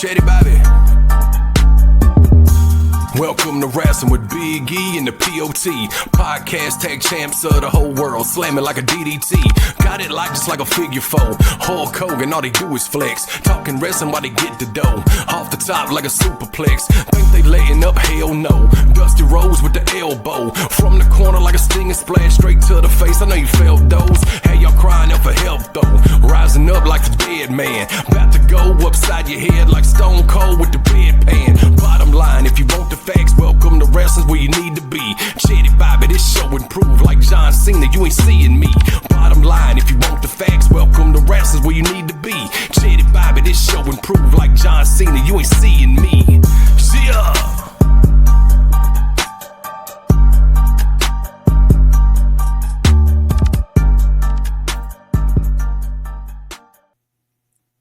Chatty Bobby. Welcome to Wrasslin with Big E and the PODCAst, tag champs of the whole world, slamming like a DDT. Got it like just like a figure four. Hulk Hogan, all they do is flex. Talking wrestling while they get the dough. Off the top like a superplex. Think they laying up? Hell no. Dusty Rose with the elbow. From the corner like a stinging splash straight to the face. I know you felt those. Hey, y'all crying out for help though. Rising up like the dead man. About to go upside your head like Stone Cold with the bedpan. Bottom line, if you want the facts, welcome to Wrasslin where you need to be. Chatty Bobby, this show improve like John Cena, you ain't seeing me. Bottom line, if you want the facts, welcome to Wrasslin where you need to be. Chatty Bobby, this show improve like John Cena, you ain't seeing me. Yeah.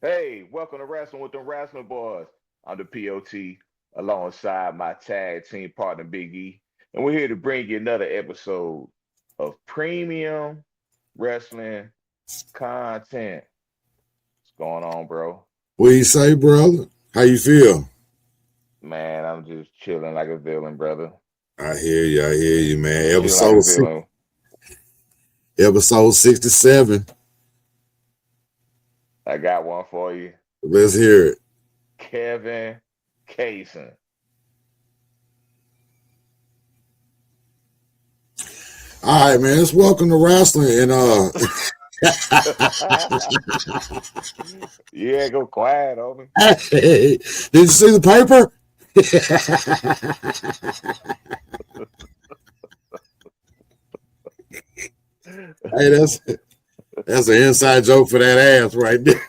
Hey, welcome to Wrasslin with the Wrasslin Boys. I'm the POT alongside my tag team partner Big E, and we're here to bring you another episode of premium wrestling content. What's going on, bro? What you say, brother? How you feel? Man, I'm just chilling like a villain, brother. I hear you, man. Episode 67. I got one for you. Let's hear it. Kevin Kaysen. All right, man. Let's welcome to Wrasslin and Yeah, go quiet, homie. Hey, did you see the paper? Hey, that's an inside joke for that ass right there.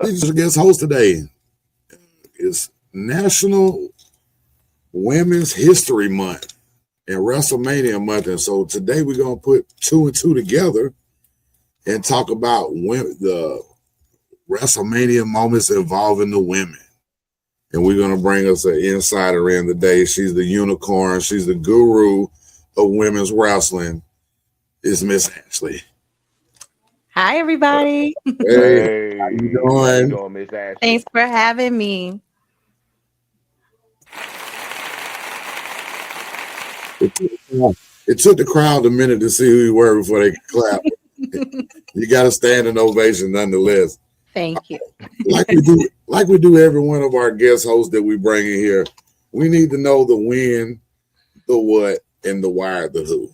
He's a guest host today. It's National Women's History Month and WrestleMania month, and so today we're gonna put two and two together and talk about the WrestleMania moments involving the women. And we're gonna bring us an insider in today. She's the unicorn. She's the guru of women's wrestling. It's Miss Ashley. Hi, everybody. Hey, how you doing? How you doing, Miss Ashley? Thanks for having me. It took the crowd a minute to see who you were before they could clap. You got to stand an ovation nonetheless. Thank you. Like we do every one of our guest hosts that we bring in here. We need to know the when, the what, and the why, the who.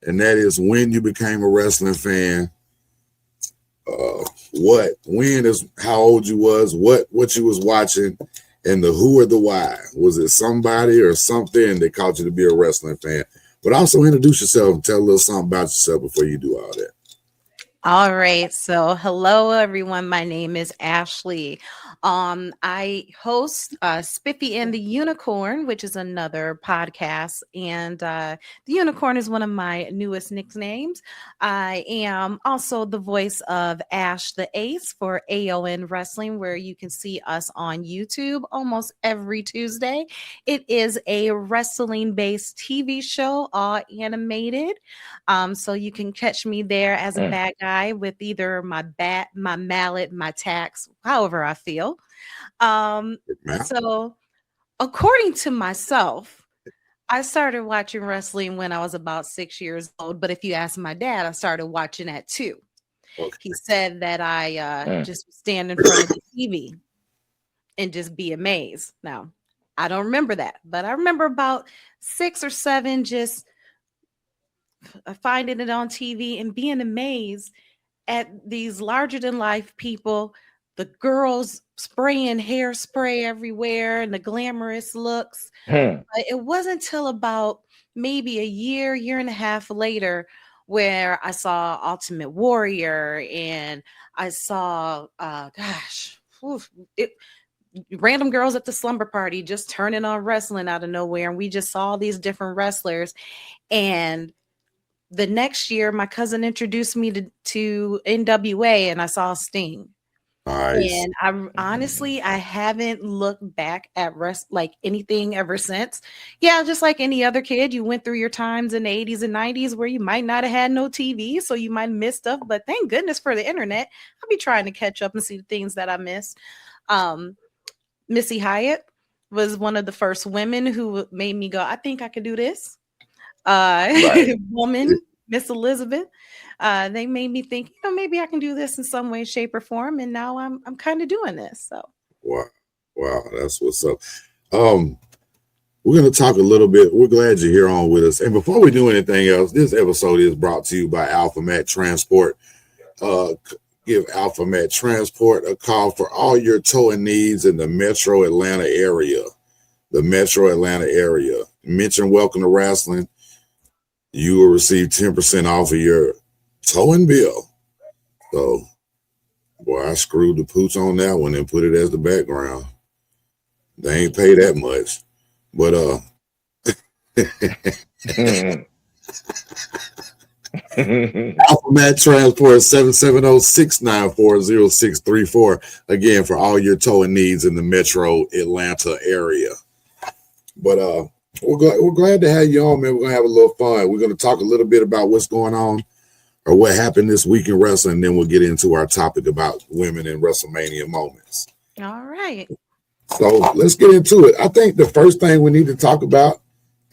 And that is when you became a wrestling fan. When is how old you was, what you was watching, and the who or the why. Was it somebody or something that caused you to be a wrestling fan? But also introduce yourself and tell a little something about yourself before you do all that. All right. So hello, everyone. My name is Ashley. I host Spiffy and the Unicorn, which is another podcast. And the Unicorn is one of my newest nicknames. I am also the voice of Ash the Ace for AON Wrestling, where you can see us on YouTube almost every Tuesday. It is a wrestling-based TV show, all animated. So you can catch me there as a bad guy with either my bat, my mallet, my tax, however I feel. So according to myself, I started watching wrestling when I was about 6 years old. But if you ask my dad, I started watching at 2. Okay. He said that I just stand in front of the TV and just be amazed. Now, I don't remember that, but I remember about 6 or 7 just finding it on TV and being amazed at these larger than life people, the girls spraying hairspray everywhere and the glamorous looks. But it wasn't until about maybe a year and a half later where I saw Ultimate Warrior and I saw, random girls at the slumber party just turning on wrestling out of nowhere. And we just saw all these different wrestlers. And the next year, my cousin introduced me to NWA and I saw Sting. Nice. And I haven't looked back at like anything ever since. Yeah, just like any other kid, you went through your times in the 80s and 90s where you might not have had no TV, so you might miss stuff. But thank goodness for the internet. I'll be trying to catch up and see the things that I missed. Um, Missy Hyatt was one of the first women who made me go, I think I could do this. Right. Woman, Miss Elizabeth. They made me think, maybe I can do this in some way, shape, or form. And now I'm kind of doing this. So Wow. Wow. That's what's up. Um, we're going to talk a little bit. We're glad you're here on with us. And before we do anything else, this episode is brought to you by AlphaMat Transport. Give AlphaMat Transport a call for all your towing needs in the Metro Atlanta area. The Metro Atlanta area. Mention Welcome to Wrasslin. You will receive 10% off of your towing bill. So, boy, I screwed the pooch on that one and put it as the background. They ain't pay that much. But AlphaMat Transport 770-694-0634. Again, for all your towing needs in the Metro Atlanta area. But we're glad to have you on, man. We're gonna have a little fun. We're gonna talk a little bit about what's going on or what happened this week in wrestling, and then we'll get into our topic about women in WrestleMania moments. all right. So let's get into it. I think the first thing we need to talk about,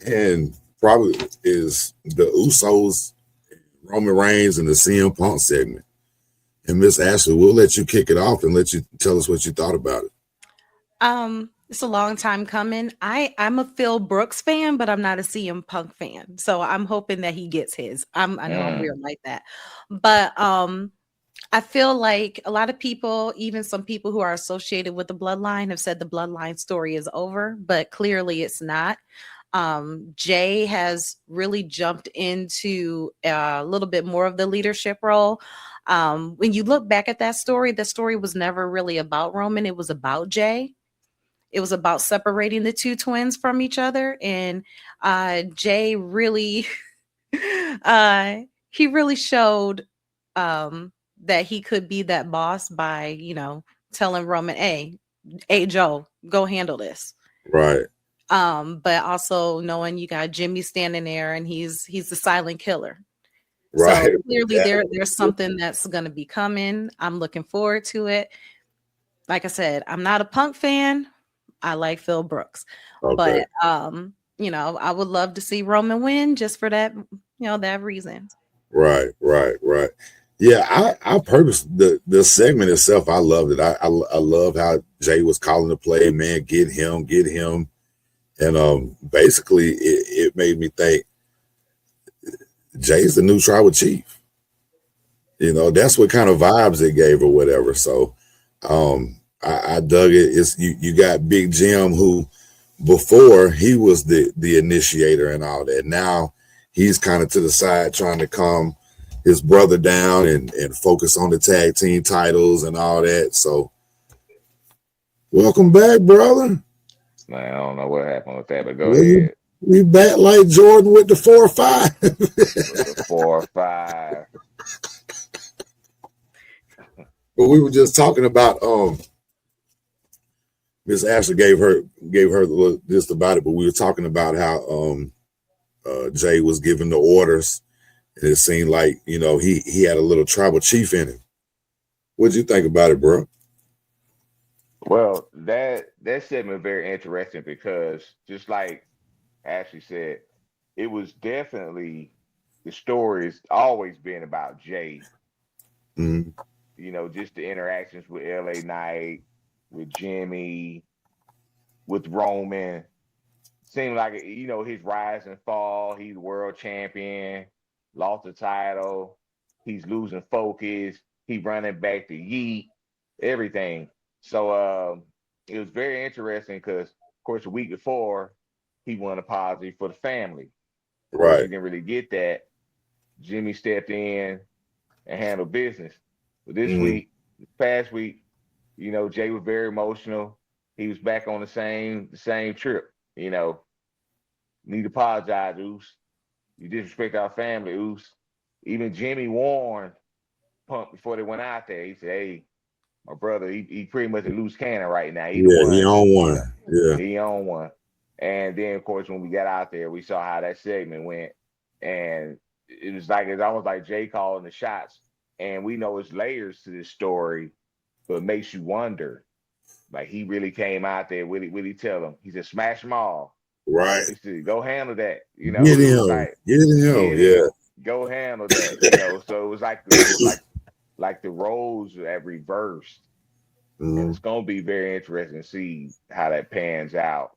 and probably, is the Usos, Roman Reigns, and the CM Punk segment. And Miss Ashley, we'll let you kick it off and let you tell us what you thought about it. It's a long time coming. I'm a Phil Brooks fan, but I'm not a CM Punk fan. So I'm hoping that he gets his. I know I'm weird like that. But I feel like a lot of people, even some people who are associated with the bloodline, have said the bloodline story is over, but clearly it's not. Jay has really jumped into a little bit more of the leadership role. When you look back at that story, the story was never really about Roman. It was about Jay. It was about separating the two twins from each other. And Jay really, he really showed that he could be that boss by, telling Roman, hey, Joe, go handle this. Right. But also knowing you got Jimmy standing there and he's the silent killer. Right. So clearly there's something that's going to be coming. I'm looking forward to it. Like I said, I'm not a Punk fan. I like Phil Brooks, Okay. but I would love to see Roman win just for that, that reason. Right. Yeah, I purposed the segment itself. I loved it. I love how Jay was calling the play, man, get him. And basically it made me think Jay's the new tribal chief. That's what kind of vibes it gave or whatever. So I dug it. It's you got Big Jim, who before he was the initiator and all that. Now he's kind of to the side trying to calm his brother down and focus on the tag team titles and all that. So welcome back, brother. Man, I don't know what happened with that, but go ahead. We back like Jordan with the 4 or 5. With the 4 or 5. But we were just talking about Miss Ashley gave her just about it, but we were talking about how Jay was giving the orders, and it seemed like he had a little tribal chief in him. What'd you think about it, bro? Well, that segment was very interesting because just like Ashley said, it was definitely the story's always been about Jay. Mm-hmm. Just the interactions with LA Knight, with Jimmy, with Roman. Seemed like his rise and fall. He's world champion, lost the title. He's losing focus. He running back to Yeet, everything. So it was very interesting because, of course, the week before he won a positive for the family. Of course, he didn't really get that. Jimmy stepped in and handled business. But this past week, Jay was very emotional. He was back on the same trip. Need to apologize, Oos. You disrespect our family, Oos. Even Jimmy warned Punk before they went out there. He said, hey, my brother, he pretty much a loose cannon right now. He on one. Yeah. He on one. And then, of course, when we got out there, we saw how that segment went. And it's almost like Jay calling the shots. And we know it's layers to this story, but it makes you wonder, Like he really came out there. What did he tell him? He said, "Smash them all." Right. He said, "Go handle that." Get It was him. like, Get him. get Yeah. him, go handle that. So it was like the roles have reversed, and Mhm. it's gonna be very interesting to see how that pans out.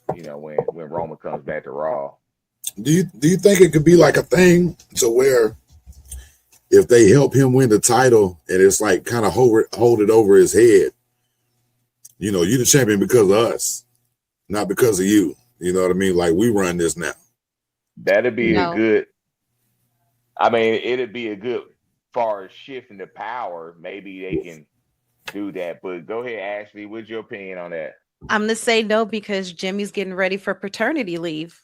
When Roman comes back to Raw. Do you think it could be like a thing to where if they help him win the title and it's like kind of hold it over his head, you the champion because of us, not because of you. You know what I mean? Like we run this now. That'd be a No. good. I mean, it'd be a good far as shifting the power. Maybe they can do that. But go ahead, Ashley. What's your opinion on that? I'm gonna say no because Jimmy's getting ready for paternity leave.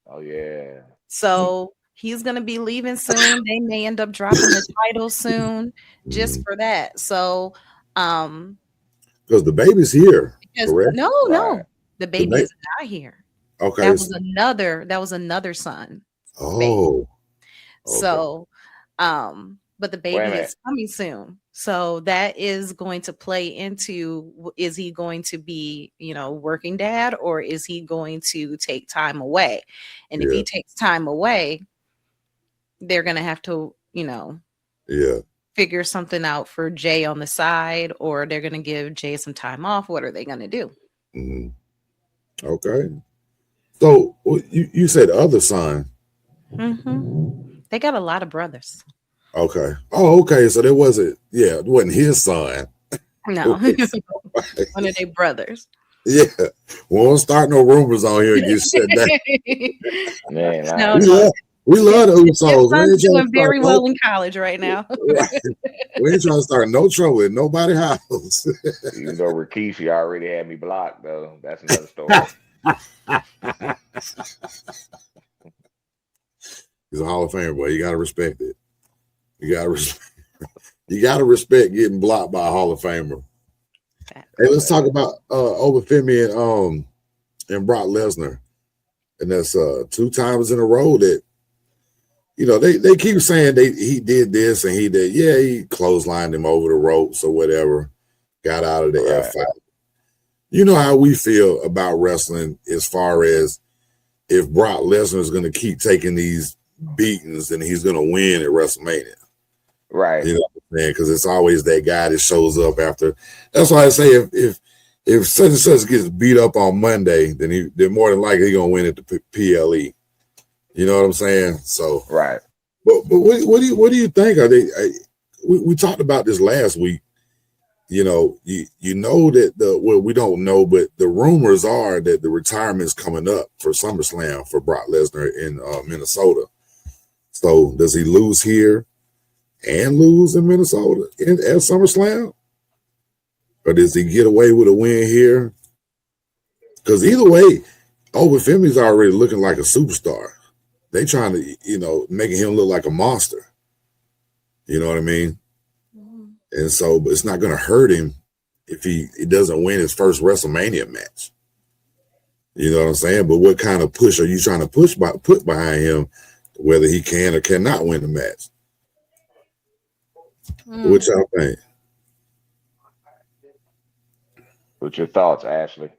Oh yeah. So he's gonna be leaving soon. They may end up dropping the title soon just for that. So Because the baby's here, because correct? Right. the The baby ba- is not here. okay. That was another son. Baby. Oh, okay. So but the Wait a baby minute. is coming soon. So that is going to play into, is he going to be, working dad, or is he going to take time away? And if Yeah. he takes time away, they're going to have to, Yeah. figure something out for Jay on the side, or they're going to give Jay some time off. What are they going to do? Mhm. Okay. So you said other son. They got a lot of brothers. Okay. Oh, okay. So it wasn't his son. No, Okay. one of their brothers. Yeah. We won't start no rumors on here and get shut down. Man, No, I, We love the his Usos. We son's ain't trying doing to very start well in college right now. right. We ain't trying to start no trouble in nobody's house. even though Rikishi already had me blocked, though, that's another story. He's a Hall of Famer, boy. You gotta respect it. You gotta respect getting blocked by a Hall of Famer. Hey, let's talk about Obafemi and Brock Lesnar. And that's 2 times in a row that they keep saying he did this and he did. Yeah, he clotheslined him over the ropes or whatever, got out of the F5. You know how we feel about wrestling as far as if Brock Lesnar is going to keep taking these beatings and he's going to win at WrestleMania. Right. You know what I'm saying? Because it's always that guy that shows up after. That's why I say if such and such gets beat up on Monday, then they're more than likely going to win at the PLE. You know what I'm saying? So Right. But what do you think? Are they? We talked about this last week. You know that we don't know, but the rumors are that the retirement's coming up for SummerSlam for Brock Lesnar in Minnesota. So does he lose here and lose in Minnesota at SummerSlam, or does he get away with a win here? Because either way, Obafemi's already looking like a superstar. They trying to making him look like a monster. You know what I mean? And so, but it's not going to hurt him if he doesn't win his first WrestleMania match. You know what I'm saying? But what kind of push are you trying to put behind him, whether he can or cannot win the match? What y'all think? What's your thoughts, Ashley?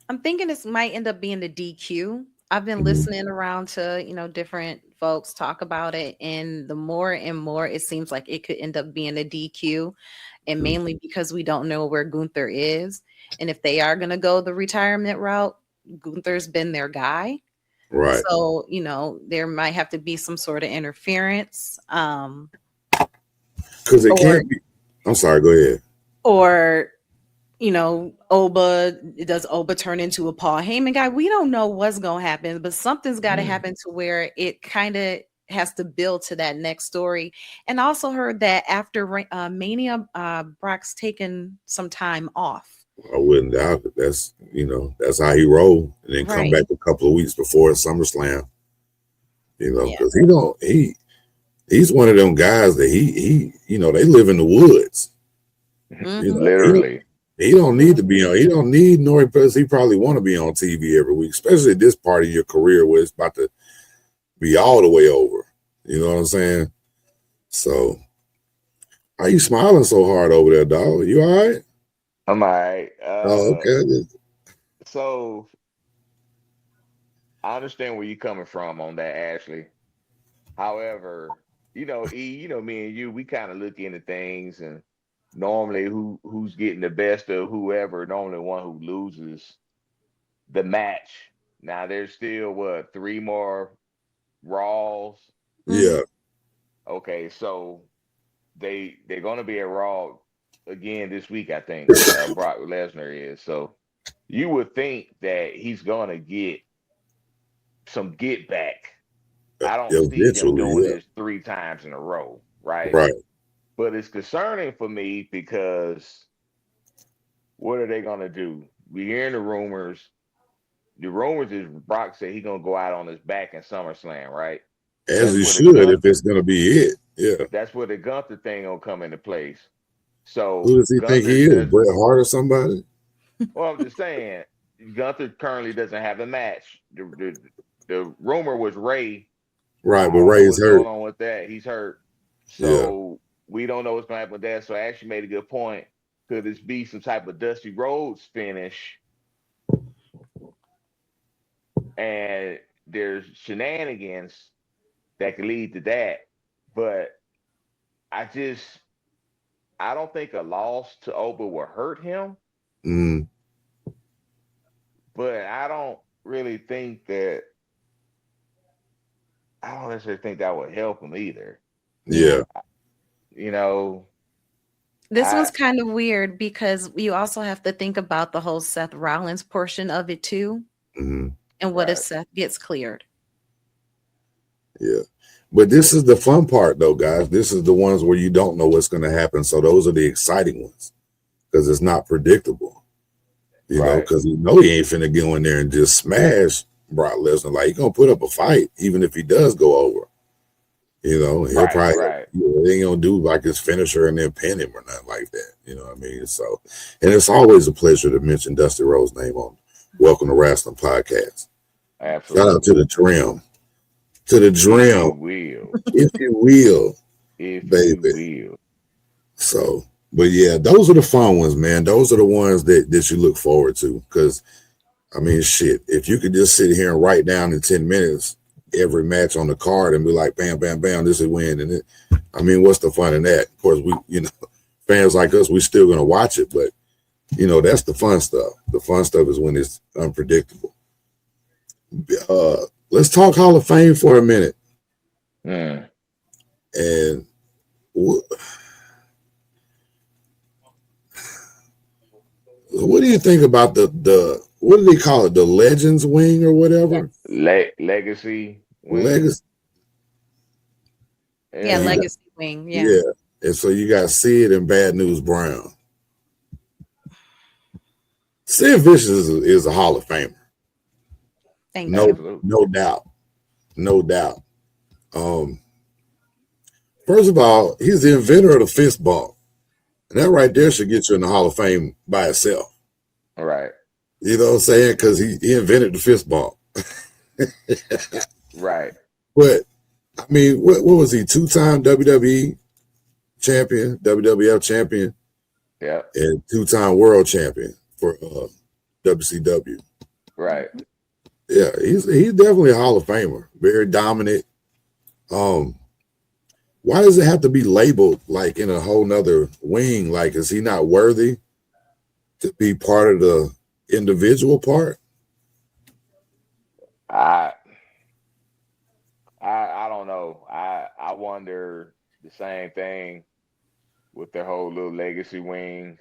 I'm thinking this might end up being the DQ. I've been listening around to, different folks talk about it. And the more and more it seems like it could end up being a DQ. And mainly because we don't know where Gunther is. And if they are going to go the retirement route, Gunther's been their guy. Right. So, there might have to be some sort of interference. Because it can't be. I'm sorry, go ahead. Or does Oba turn into a Paul Heyman guy? We don't know what's going to happen, but something's got to happen to where it kind of has to build to that next story. And I also heard that after Mania, Brock's taken some time off. I wouldn't doubt it. That's how he rolled, and then come back a couple of weeks before SummerSlam. Because he's one of them guys that he they live in the woods. Literally. He don't need to be on. He don't need nor because he probably want to be on TV every week, especially at this part of your career where it's about to be all the way over. You know what I'm saying? So, why are you smiling so hard over there, dog? You all right? I'm all right. Oh, okay. So I understand where you're coming from on that, Ashley. However, you know, me and you, we kind of look into things, and normally who's getting the best of whoever, normally the one who loses the match. Now there's still what, three more Raws. Mhm. Yeah. Okay, so they're gonna be at Raw again this week, I think. Brock Lesnar is. So you would think that he's gonna get some get back. I don't see them Eventually, doing yeah. this three times in a row, right? Right. But it's concerning for me because what are they gonna do? We hearing the rumors. The rumors is Brock said he's gonna go out on his back in SummerSlam, right? As That's he where the should, if Gunther, it's gonna be it. Yeah. that's where the Gunther thing gonna come into place. So Who does he think Gunther he is? does. Bret Hart or somebody? Well, I'm just saying, Gunther currently doesn't have a match. The rumor was Ray. Right, I but don't know Ray's what's hurt. going on with that. He's hurt. Yeah. So we don't know what's going to happen with that. So I actually made a good point. Could this be some type of Dusty Rhodes finish? And there's shenanigans that could lead to that. But I just, I don't think a loss to Oba will hurt him. Mm, But I don't really think that, I don't necessarily think that would help him either. yeah. You know, This I, one's kind of weird because you also have to think about the whole Seth Rollins portion of it too. Mm, And what if right. Seth gets cleared? yeah. But this is the fun part, though, guys. This is the ones where you don't know what's going to happen. So those are the exciting ones because it's not predictable, Right. because you know he ain't finna go in there and just smash Brock Lesnar. Like, he's going to put up a fight, even if he does go over. He'll Right. probably, Right. they ain't going to do like his finisher and then pin him or nothing like that. You know what I mean? So, and it's always a pleasure to mention Dusty Rhodes' name on Welcome to Wrasslin Podcast. Shout out to Absolutely. the Dream. To the If you Dream, will. if you will, If you baby. will. So, but yeah, those are the fun ones, man. Those are the ones that you look forward to. Because, I mean, shit, if you could just sit here and write down in 10 minutes every match on the card and be like, bam, bam, bam, this is win. And I mean, what's the fun in that? Of course, fans like us, we're still going to watch it. But, that's the fun stuff. The fun stuff is when it's unpredictable. Let's talk Hall of Fame for a minute. Mm. And what do you think about the what do they call it? The Legends Wing or whatever? Legacy wing. Legacy. Yeah, And legacy wing. Yeah. yeah. And so you got Sid and Bad News Brown. Sid Vicious is a Hall of Famer. Thank No, you. Absolutely. no doubt. No doubt. First of all, he's the inventor of the fist bump. And that right there should get you in the Hall of Fame by itself. Right. You know what I'm saying? Because he invented the fist bump. Right. But I mean, what was he? 2-time WWE champion, WWF champion, Yeah. and 2-time world champion for WCW. Right. Yeah, he's definitely a Hall of Famer. Very dominant. Why does it have to be labeled like in a whole nother wing? Like, is he not worthy to be part of the individual part? I don't know. I wonder the same thing with their whole little legacy wing.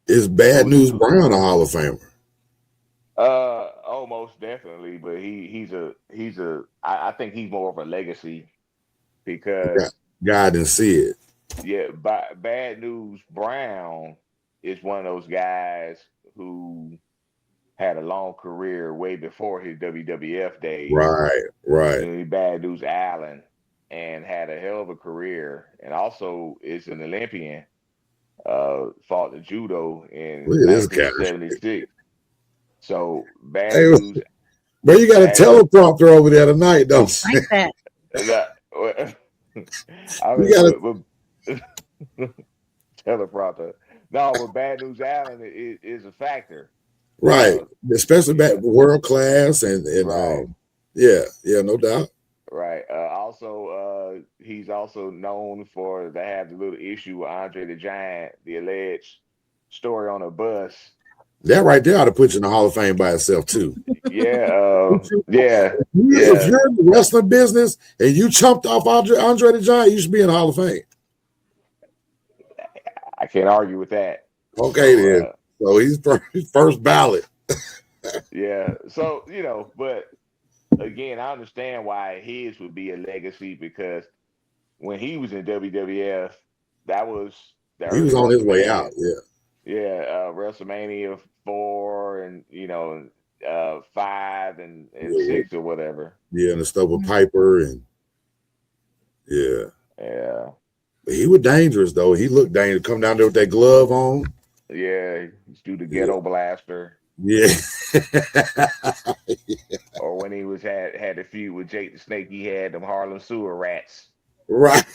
Is Bad News Brown a Hall of Famer? Oh, most definitely. But I think he's more of a legacy because God and Sid. yeah, Bad News Brown is one of those guys who had a long career way before his WWF days. Right. Bad News Allen, and had a hell of a career, and also is an Olympian. Fought the judo in Look at this guy. 1976. So Bad Hey, News. but you got a teleprompter over there tonight, don't you? Like that. I You mean, got teleprompter. No, but Bad News Allen is a factor. Right. Especially back world class and Right. yeah, no doubt. Right. Also, he's also known for to have the little issue with Andre the Giant, the alleged story on a bus. That right there ought to put you in the Hall of Fame by itself too. Yeah. Yeah. If Yeah. you're in the wrestling business and you chumped off Andre the Giant, you should be in the Hall of Fame. I can't argue with that. Okay, then. So he's first ballot. Yeah. So, but again, I understand why his would be a legacy because when he was in WWF, that was the He was early on his way WrestleMania. out. Yeah. Yeah, WrestleMania 4 and 5 and Yeah. 6 or whatever. Yeah, and the stuff with Piper and yeah. Yeah. But he was dangerous though. He looked dangerous. Come down there with that glove on. Yeah, he's do the ghetto blaster. Yeah. Or when he had a feud with Jake the Snake, he had them Harlem sewer rats. Right.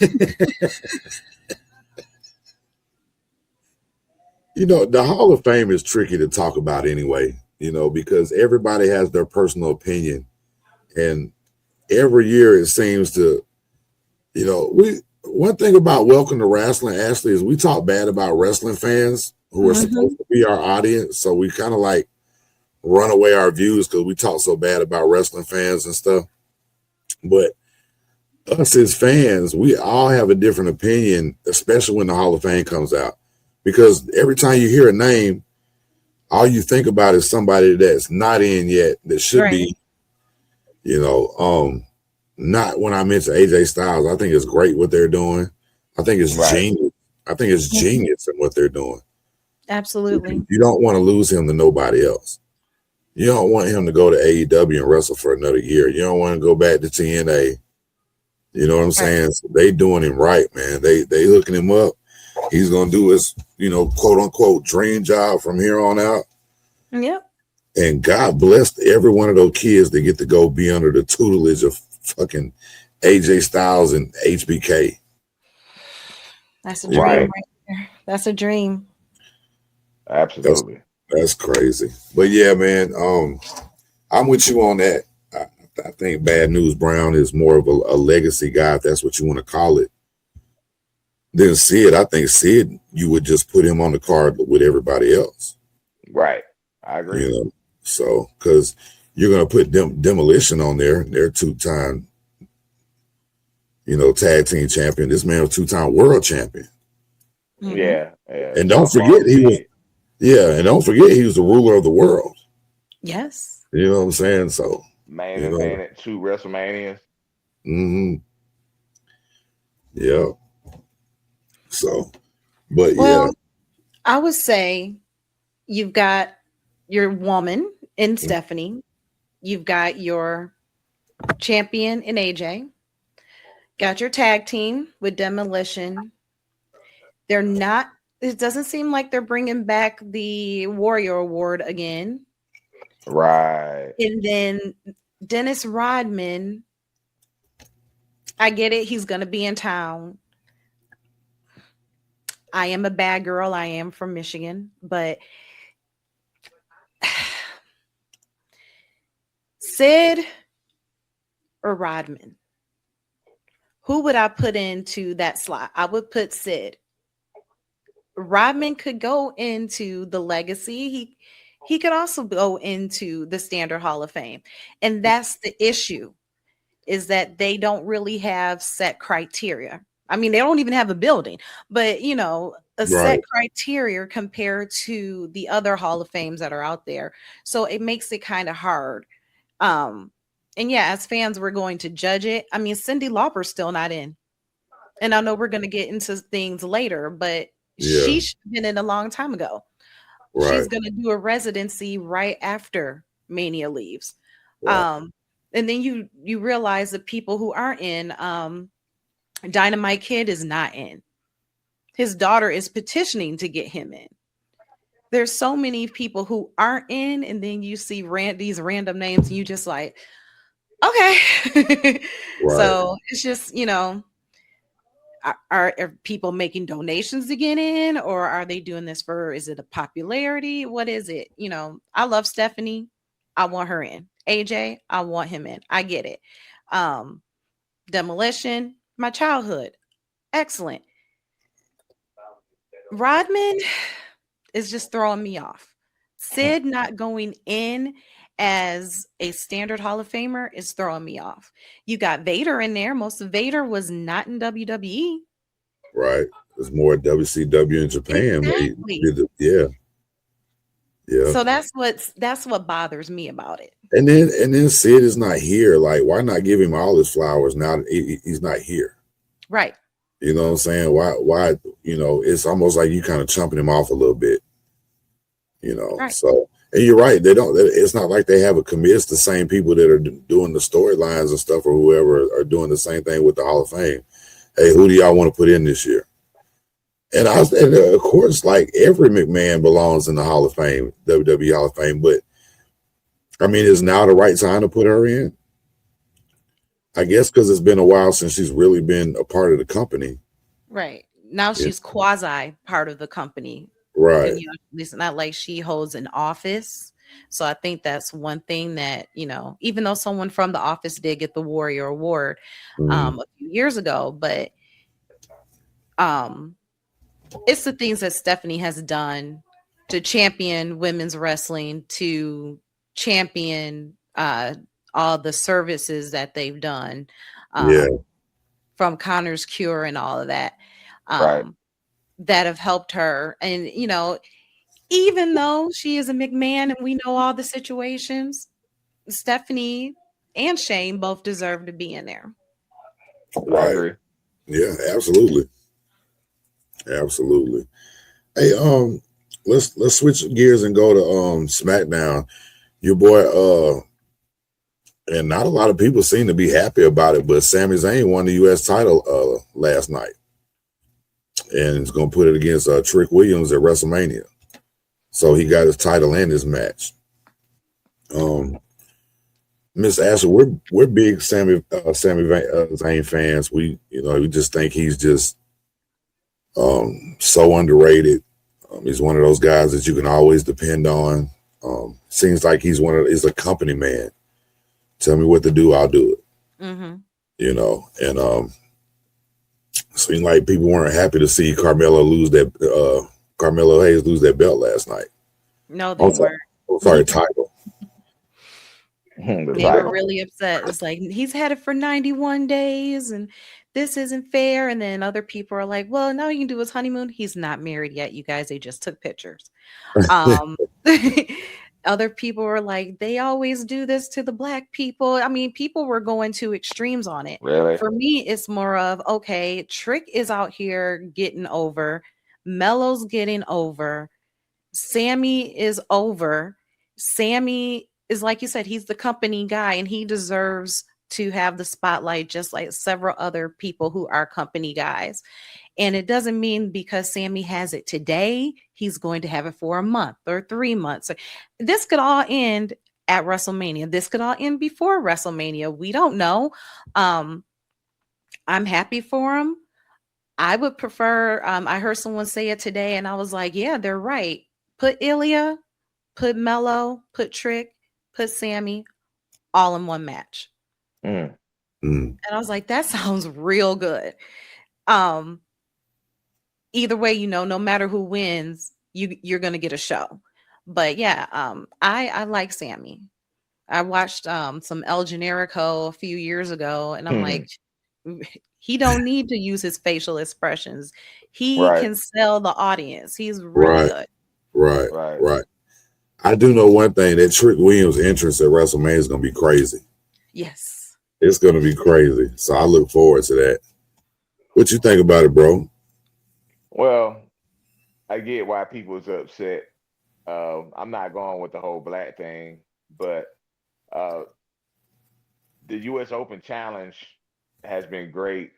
The Hall of Fame is tricky to talk about anyway, because everybody has their personal opinion. And every year it seems to, one thing about Welcome to Wrestling, Ashley, is we talk bad about wrestling fans who are supposed to be our audience. So we kind of like run away our views because we talk so bad about wrestling fans and stuff. But us as fans, we all have a different opinion, especially when the Hall of Fame comes out. Because every time you hear a name, all you think about is somebody that's not in yet, that should be, not when I mention AJ Styles. I think it's great what they're doing. I think it's genius. I think it's genius in what they're doing. Absolutely. You don't want to lose him to nobody else. You don't want him to go to AEW and wrestle for another year. You don't want to go back to TNA. You know what I'm saying? So they doing him right, man. They hooking him up. He's gonna do his, quote unquote dream job from here on out. Yep. And God bless every one of those kids that get to go be under the tutelage of fucking AJ Styles and HBK. That's a dream right there. That's a dream. Absolutely. That's crazy. But yeah, man, I'm with you on that. I think Bad News Brown is more of a legacy guy, if that's what you want to call it. Then Sid, I think Sid, you would just put him on the card with everybody else. Right. I agree. So, because you're going to put Demolition on there. They're two-time, tag team champion. This man was two-time world champion. Mm-hmm. Yeah. And don't forget he was the ruler of the world. Yes. You know what I'm saying? So, main event at 2 WrestleManias. Mm-hmm. Yeah. So, but I would say you've got your woman in Stephanie. You've got your champion in AJ. Got your tag team with Demolition. It doesn't seem like they're bringing back the Warrior Award again. Right. And then Dennis Rodman, I get it. He's going to be in town. I am a bad girl. I am from Michigan, but Sid or Rodman, who would I put into that slot? I would put Sid. Rodman could go into the legacy. He could also go into the Standard Hall of Fame. And that's the issue, is that they don't really have set criteria. I mean, they don't even have a building, but set criteria compared to the other Hall of Fames that are out there. So it makes it kind of hard. And yeah, as fans, we're going to judge it. I mean, Cyndi Lauper's still not in. And I know we're going to get into things later, but she should have been in a long time ago. Right. She's going to do a residency right after Mania leaves. Right. And then you realize the people who aren't in, Dynamite Kid is not in. His daughter is petitioning to get him in. There's so many people who aren't in, and then you see these random names, and you just like, okay. Right. So it's just, are people making donations to get in, or are they doing this for, is it a popularity? What is it? You know, I love Stephanie. I want her in. AJ, I want him in. I get it. Demolition, my childhood. Excellent. Rodman is just throwing me off. Sid not going in as a standard Hall of Famer is throwing me off. You got Vader in there. Most of Vader was not in WWE. Right. It's more WCW in Japan. Exactly. Yeah. So that's what bothers me about it. And then Sid is not here. Like, why not give him all his flowers now that he's not here? Right. You know what I'm saying? Why, you know, it's almost like you kind of chumping him off a little bit. You know, right. So, and you're right. It's not like they have a committee. It's the same people that are doing the storylines and stuff, or whoever are doing the same thing with the Hall of Fame. Hey, who do y'all want to put in this year? And of course, like every McMahon belongs in the Hall of Fame, WWE Hall of Fame. But I mean, is now the right time to put her in? I guess because it's been a while since she's really been a part of the company. Right. Now she's quasi part of the company. Right. And, you know, it's not like she holds an office. So I think that's one thing that, you know, even though someone from the office did get the Warrior Award a few years ago, but it's the things that Stephanie has done to champion women's wrestling, to champion all the services that they've done from Connor's Cure and all of that, that have helped her. And, you know, even though she is a McMahon and we know all the situations, Stephanie and Shane both deserve to be in there. Right. I agree. Yeah, absolutely. Absolutely. Hey, let's switch gears and go to SmackDown. Your boy, and not a lot of people seem to be happy about it, but Sami Zayn won the U.S. title last night, and he's gonna put it against Trick Williams at WrestleMania. So he got his title and his match. Miss Ashley, we're big Sami Zayn fans. We just think he's just so underrated. He's one of those guys that you can always depend on. Seems like he's a company man. Tell me what to do, I'll do it. Mm-hmm. You know, and seemed like people weren't happy to see Carmelo Hayes lose that belt last night. No, they weren't. Sorry, title. They were really upset. It's like, he's had it for 91 days and this isn't fair. And then other people are like, well, now he can do his honeymoon. He's not married yet, you guys. They just took pictures. Other people were like, they always do this to the black people. I mean, people were going to extremes on it. Really? For me, it's more of, okay, Trick is out here getting over. Melo's getting over. Sammy is over. Sammy is, like you said, he's the company guy and he deserves to have the spotlight just like several other people who are company guys. And it doesn't mean because Sammy has it today, he's going to have it for a month or 3 months. This could all end at WrestleMania. This could all end before WrestleMania. We don't know. I'm happy for him. I would prefer, I heard someone say it today and I was like, yeah, they're right. Put Ilya, put Melo, put Trick, put Sammy all in one match. And I was like, that sounds real good. Either way, you know, no matter who wins, you're going to get a show. But yeah, I like Sammy. I watched some El Generico a few years ago and I'm like, he don't need to use his facial expressions. He can sell the audience. He's really good. Right. I do know one thing, that Trick Williams entrance at WrestleMania is going to be crazy. Yes. It's going to be crazy. So I look forward to that. What you think about it, bro? Well, I get why people is upset. I'm not going with the whole black thing, but the U.S. Open Challenge has been great.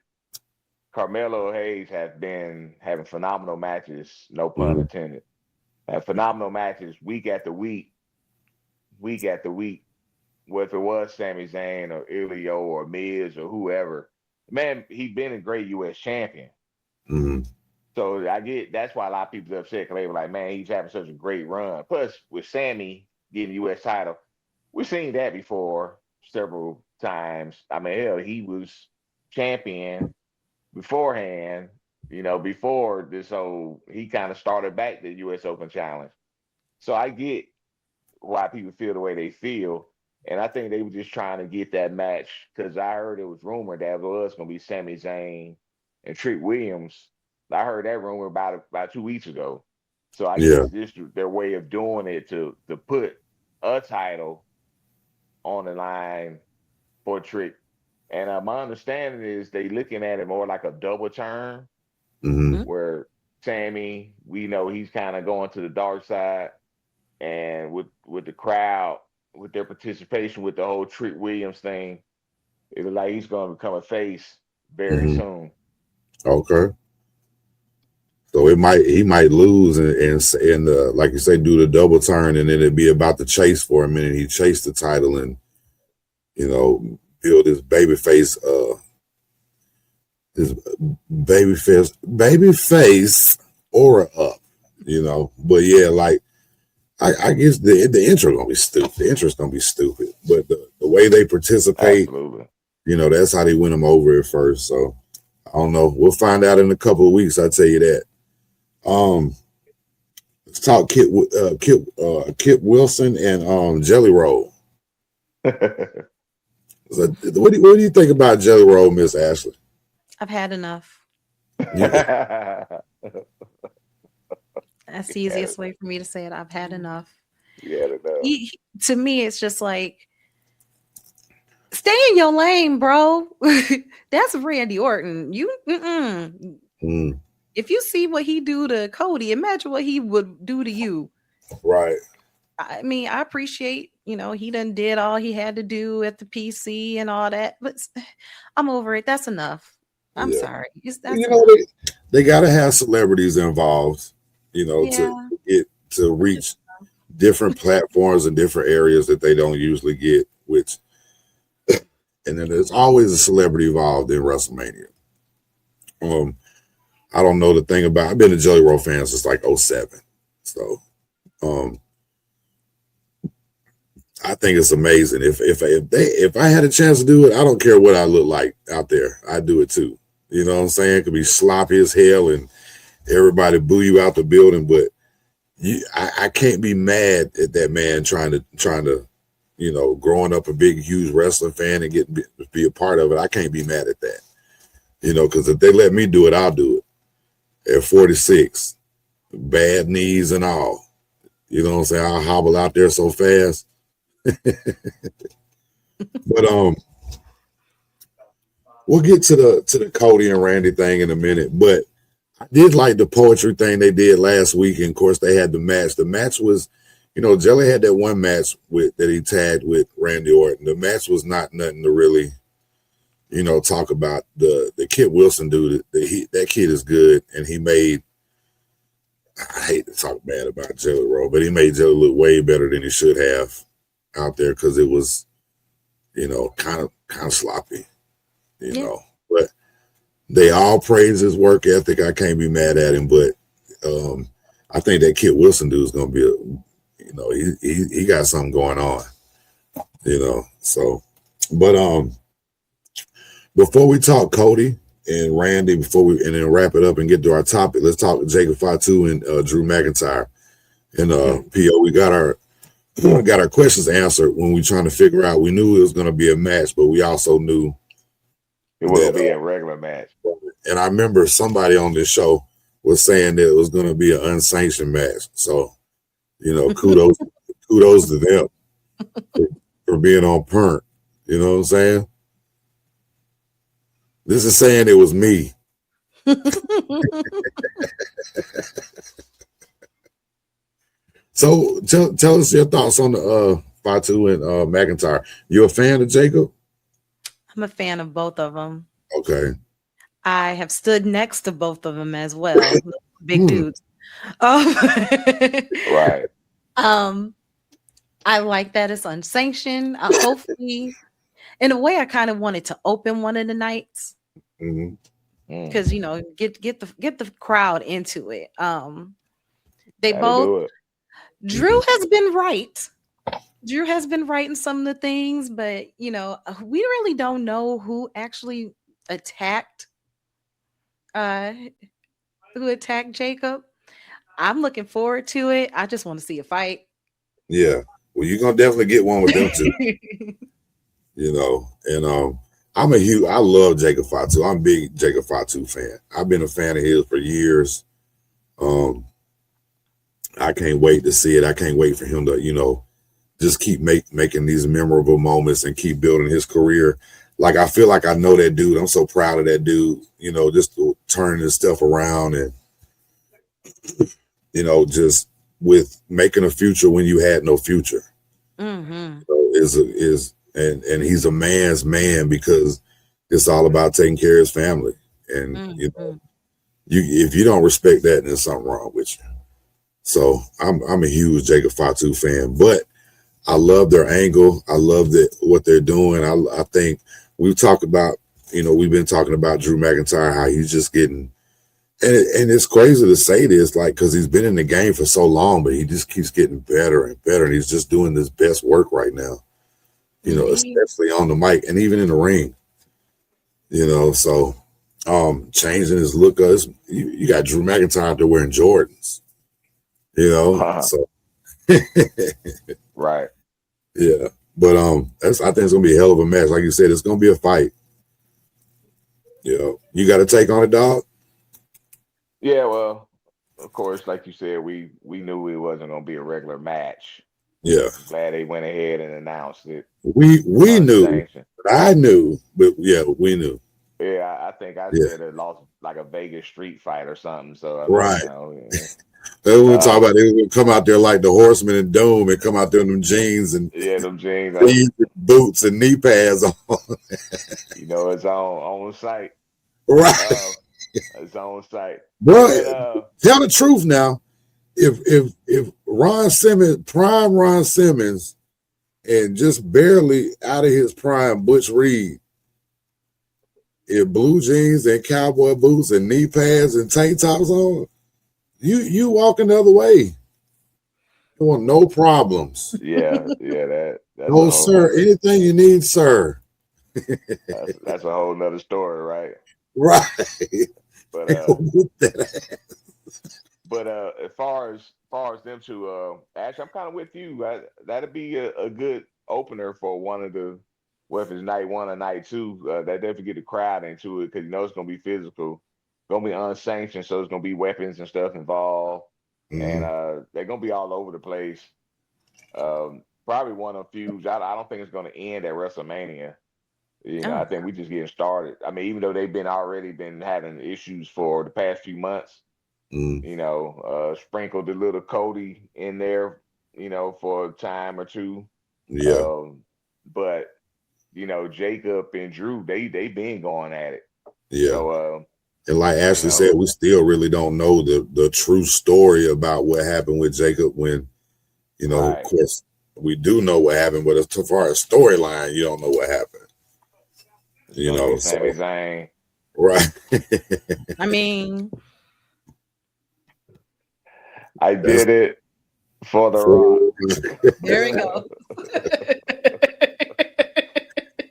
Carmelo Hayes has been having phenomenal matches, no pun intended. Phenomenal matches week after week. Whether it was Sami Zayn or Ilya or Miz or whoever, Man, he's been a great U.S. champion. Mm-hmm. So I get that's why a lot of people are upset because they were like, man, he's having such a great run. Plus, with Sammy getting the U.S. title, we've seen that before several times. I mean, hell, he was champion beforehand, before this whole, he kind of started back the U.S. Open Challenge. So I get why people feel the way they feel. And I think they were just trying to get that match because I heard it was rumored that it was going to be Sami Zayn and Trick Williams. I heard that rumor about 2 weeks ago. So I Yeah. guess this is their way of doing it to put a title on the line for Trick. And my understanding is they looking at it more like a double turn, Mm-hmm. where Sammy, we know he's kind of going to the dark side, and with the crowd, with their participation with the whole Trick Williams thing, it was like he's going to become a face very Mm-hmm. soon. Okay. So he might lose and like you say, do the double turn, and then it'd be about the chase for a minute. He chased the title and build his babyface aura up, But yeah, like I guess the intro gonna be stupid. The intro's gonna be stupid, but the way they participate, Absolutely. That's how they win them over at first. So I don't know. We'll find out in a couple of weeks. I'll tell you that. Let's talk Kit Wilson and Jelly Roll. So, what do you think about Jelly Roll, Miss Ashley? I've had enough. Yeah. That's the easiest way for me to say it. I've had enough. Yeah, To me, it's just like, stay in your lane, bro. That's Randy Orton. If you see what he do to Cody, imagine what he would do to you. Right. I mean, I appreciate, he done did all he had to do at the PC and all that, but I'm over it. That's enough. I'm sorry. They got to have celebrities involved, to reach different platforms and different areas that they don't usually get, and then there's always a celebrity involved in WrestleMania. I don't know the thing about, I've been a Jelly Roll fan since like 2007. So, I think it's amazing. If I had a chance to do it, I don't care what I look like out there. I'd do it too. You know what I'm saying? It could be sloppy as hell and everybody boo you out the building, but I can't be mad at that man trying to, growing up a big, huge wrestling fan and be a part of it. I can't be mad at that, because if they let me do it, I'll do it. At 46, bad knees and all, you know what I'm saying? I'll hobble out there so fast. But we'll get to the Cody and Randy thing in a minute. But I did like the poetry thing they did last week, and of course they had the match. The match was, Jelly had that one match that he tagged with Randy Orton. The match was not nothing to really, talk about. The Kit Wilson dude, that kid is good, and he made. I hate to talk bad about Jelly Roll, but he made Jelly look way better than he should have out there because it was, kind of sloppy, But they all praise his work ethic. I can't be mad at him, but I think that Kit Wilson dude is gonna be he got something going on, So, but before we talk Cody and Randy, and then wrap it up and get to our topic, let's talk Jacob Fatu and Drew McIntyre. And PO, we got our questions answered when we trying to figure out. We knew it was going to be a match, but we also knew it wouldn't be a regular match. And I remember somebody on this show was saying that it was going to be an unsanctioned match. So, kudos to them for being on Pernt. You know what I'm saying? This is saying it was me. So tell us your thoughts on the Fatu and McIntyre. You a fan of Jacob? I'm a fan of both of them. Okay. I have stood next to both of them as well. Big dudes. Right. I like that it's unsanctioned. Hopefully, in a way, I kind of wanted to open one of the nights. Mhm. because get the crowd into it. They Gotta both do it. Drew has been right. Drew has been right in some of the things, but we really don't know who actually attacked uh Jacob. I'm looking forward to it. I just want to see a fight. Yeah. Well, you're gonna definitely get one with them two. And I love Jacob Fatu. I'm a big Jacob Fatu fan. I've been a fan of his for years. I can't wait to see it. I can't wait for him to, just keep making these memorable moments and keep building his career. Like, I feel like I know that dude. I'm so proud of that dude, just to turn his stuff around and, just with making a future when you had no future. Mm-hmm. And he's a man's man because it's all about taking care of his family. And, Mm-hmm. if you don't respect that, then there's something wrong with you. So I'm a huge Jacob Fatu fan, but I love their angle. I love what they're doing. I think we've talked about, we've been talking about Drew McIntyre, how he's just getting, and it's crazy to say this, like, because he's been in the game for so long, but he just keeps getting better and better. And he's just doing his best work right now, especially on the mic and even in the ring, so changing his look. You got Drew McIntyre out there wearing Jordans, so. Right. Yeah, but I think it's gonna be a hell of a match. Like you said, it's gonna be a fight. You got to take on a dog. Yeah, well, of course, like you said, we knew it wasn't gonna be a regular match. Yeah, I'm glad they went ahead and announced it. we knew. I knew, but yeah, we knew. Yeah, I think I said it lost like a Vegas street fight or something. So I right. They would talk about they would come out there like the Horseman and Doom and come out there in them jeans and them jeans, boots and knee pads on. It's on site. Right. It's on site. Bro, tell the truth now. If Ron Simmons, prime Ron Simmons, and just barely out of his prime Butch Reed, if blue jeans and cowboy boots and knee pads and tank tops on, you walking the other way. You want no problems. Yeah, that's no, sir. Anything you need, sir. That's a whole nother story, right? Right. But as far as them two, Ash, I'm kind of with you. That'd be a good opener for one of the, if it's night one or night two, that definitely get the crowd into it because it's gonna be physical, gonna be unsanctioned, so it's gonna be weapons and stuff involved, and they're gonna be all over the place. Probably one of few. I don't think it's gonna end at WrestleMania. I think we just getting started. I mean, even though they've already been having issues for the past few months, sprinkled a little Cody in there, for a time or two. Yeah. But Jacob and Drew, they been going at it. Yeah. So, and like Ashley said, we still really don't know the true story about what happened with Jacob when, right. Of course, we do know what happened, but as far as storyline, you don't know what happened. Sami Zayn. Right. I mean, I did it for the Rock. There we go.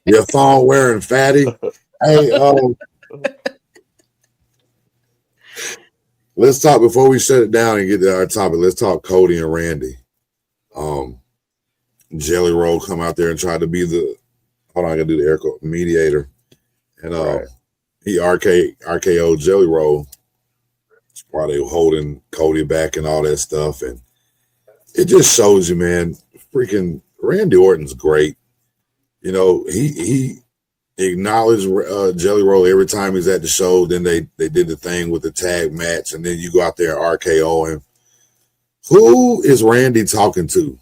Your thong wearing fatty. Hey, let's talk before we shut it down and get to our topic. Let's talk Cody and Randy. Jelly Roll come out there and try to be the I gotta do the air quote mediator. And he RKO Jelly Roll while they were holding Cody back and all that stuff. And it just shows you, man, freaking Randy Orton's great. He acknowledged Jelly Roll every time he's at the show. Then they did the thing with the tag match, and then you go out there and RKO him. Who is Randy talking to?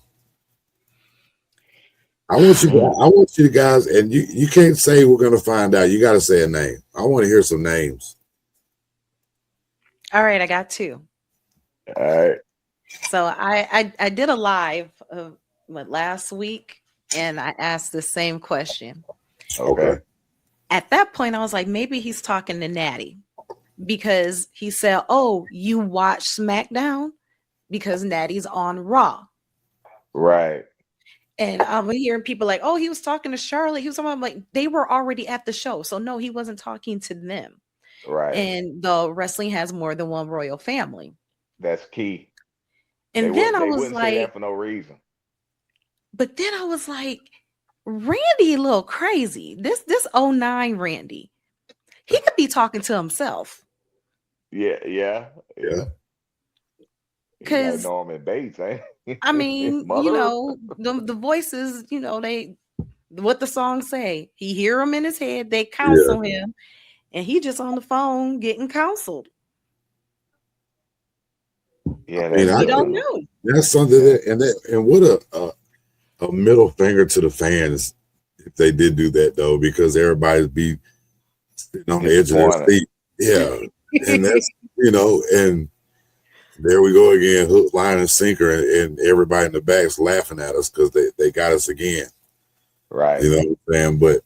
I want you guys, and you can't say we're gonna find out. You got to say a name. I want to hear some names. All right, I got two. All right. So I did a live last week, and I asked the same question. Okay. at that point, I was like, maybe he's talking to Natty because he said, "Oh, you watch SmackDown because Natty's on Raw." Right. And I'm hearing people like, "Oh, he was talking to Charlotte." He was talking about, like, they were already at the show, so no, he wasn't talking to them. Right. And the wrestling has more than one royal family. That's key. And then I They was wouldn't say that like, for no reason. but then I was like, Randy a little crazy. This 09 Randy, he could be talking to himself. Yeah. Yeah. He got Because Norman Bates, eh? I mean, Mother. you know, the voices, you know, they what the songs say. He hear them in his head, they counsel him, and he just on the phone getting counseled. Yeah, I mean, We don't know. that's something and what a middle finger to the fans if they did do that though, because everybody's be sitting on the edge of their seat. Yeah. And that's, you know, and there we go again, hook, line, and sinker, and everybody in the back's laughing at us because they got us again. Right. You know what I'm saying? But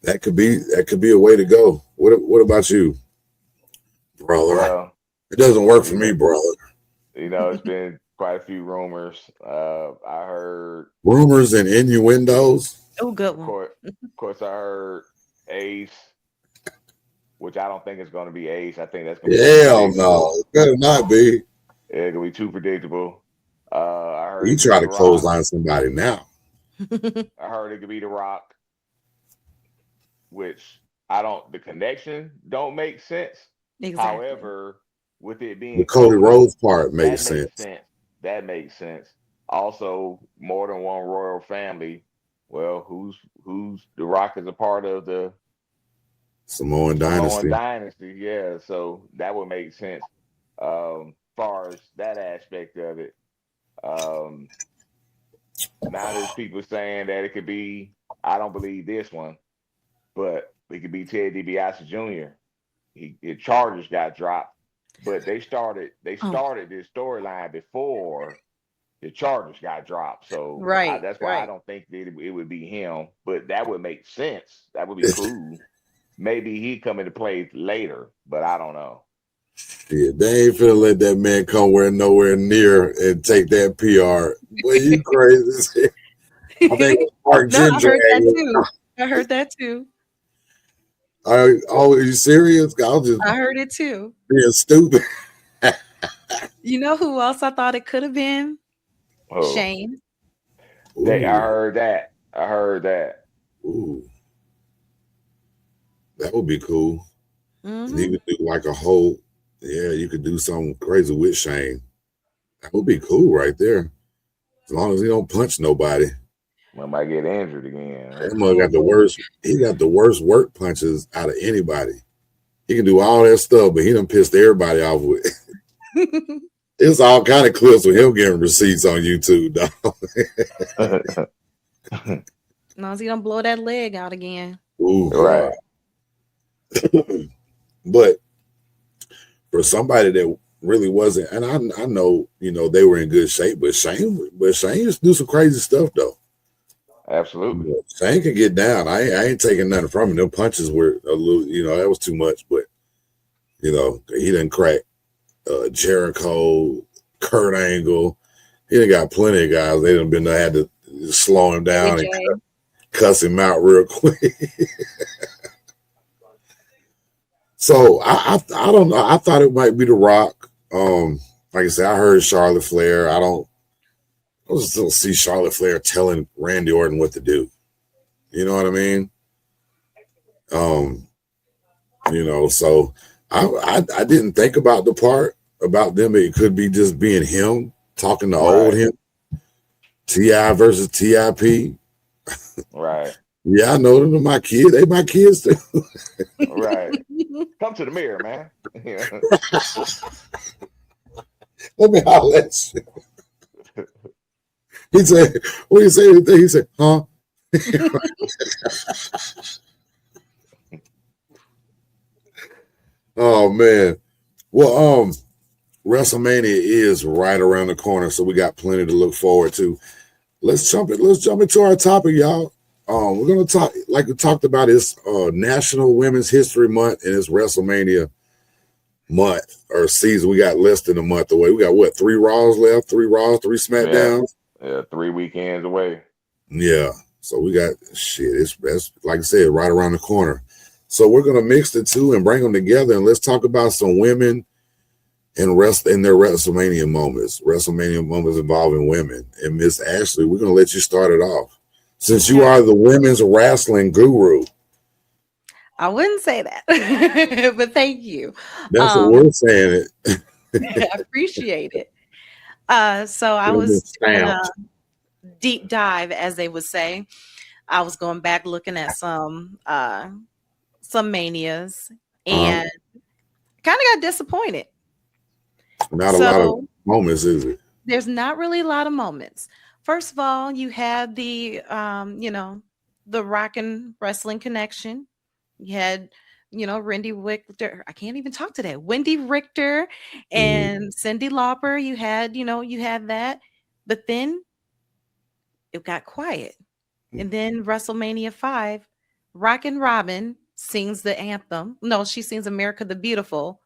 that could be a way to go. What about you, brother? Well, it doesn't work for me, brother. You know, it's been quite a few rumors. I heard rumors and innuendos. Oh, good one. Of course, I heard Ace, which I don't think it's going to be Ace. I think that's going to be hell no. It better not be. It's going to be too predictable. I heard you try to clothesline somebody now. I heard it could be The Rock, which the connection don't make sense. Exactly. However, with it being the Cody Rhodes part makes sense. That makes sense. Also, more than one royal family. Well, who's The Rock is a part of the Samoan Dynasty. Yeah, so that would make sense. Far as that aspect of it. Now there's people saying that it could be, I don't believe this one, but it could be Ted DiBiase Jr. His charges got dropped, but they started this storyline before the charges got dropped. So that's why I don't think that it would be him, but that would make sense. That would be cool. Maybe he come into play later, but I don't know. Yeah, they ain't finna let that man come nowhere near and take that PR. Boy, you crazy. I think Mark Ginger. I heard that too. Are you serious? I heard it too. Being stupid. You know who else I thought it could have been? Oh. Shane. I heard that. Ooh. That would be cool. Mm-hmm. You could do like a whole, you could do something crazy with Shane. That would be cool right there. As long as he don't punch nobody. Well, might get injured again. That mother got he got the worst work punches out of anybody. He can do all that stuff, but he done pissed everybody off with it. It's all kind of clips with him getting receipts on YouTube, dog. As long as he don't blow that leg out again. Ooh, right. But for somebody that really wasn't, and I know, they were in good shape, but Shane used to do some crazy stuff though. Absolutely. Shane can get down. I ain't taking nothing from him. Them punches were a little, that was too much, but he didn't crack Jericho, Kurt Angle. He done got plenty of guys. They done had to slow him down and cuss him out real quick. So I don't know. I thought it might be The Rock. Like I said, I heard Charlotte Flair. I just don't see Charlotte Flair telling Randy Orton what to do. You know what I mean? So I didn't think about the part about them. It could be just being him talking to old him. T.I. versus T.I.P. Right. Yeah, I know them. They're my kids. They my kids too. Right. Come to the mirror, man. Let me holler at you. He said, what do you say? He said, huh? Oh man. Well, WrestleMania is right around the corner, so we got plenty to look forward to. Let's jump into our topic, y'all. We're gonna talk, like we talked about, it's National Women's History Month and it's WrestleMania month or season. We got less than a month away. We got what, 3 Raws left, 3 Raws, 3 SmackDowns. Yeah, 3 weekends away. Yeah. So we got shit. That's like I said, right around the corner. So we're gonna mix the two and bring them together, and let's talk about some women and their WrestleMania moments involving women. And Miss Ashley, we're gonna let you start it off, since you are the women's wrestling guru. I wouldn't say that, but thank you. That's what we're saying. I appreciate it. So I was doing a deep dive, as they would say. I was going back looking at some manias and kind of got disappointed. Not a lot of moments, is it? There's not really a lot of moments. First of all, you had the the Rock and Wrestling connection. You had, Wendy Richter. I can't even talk today. Wendy Richter and Cyndi Lauper. You had that. But then it got quiet. And then WrestleMania 5, Rockin' Robin sings the anthem. No, she sings America the Beautiful.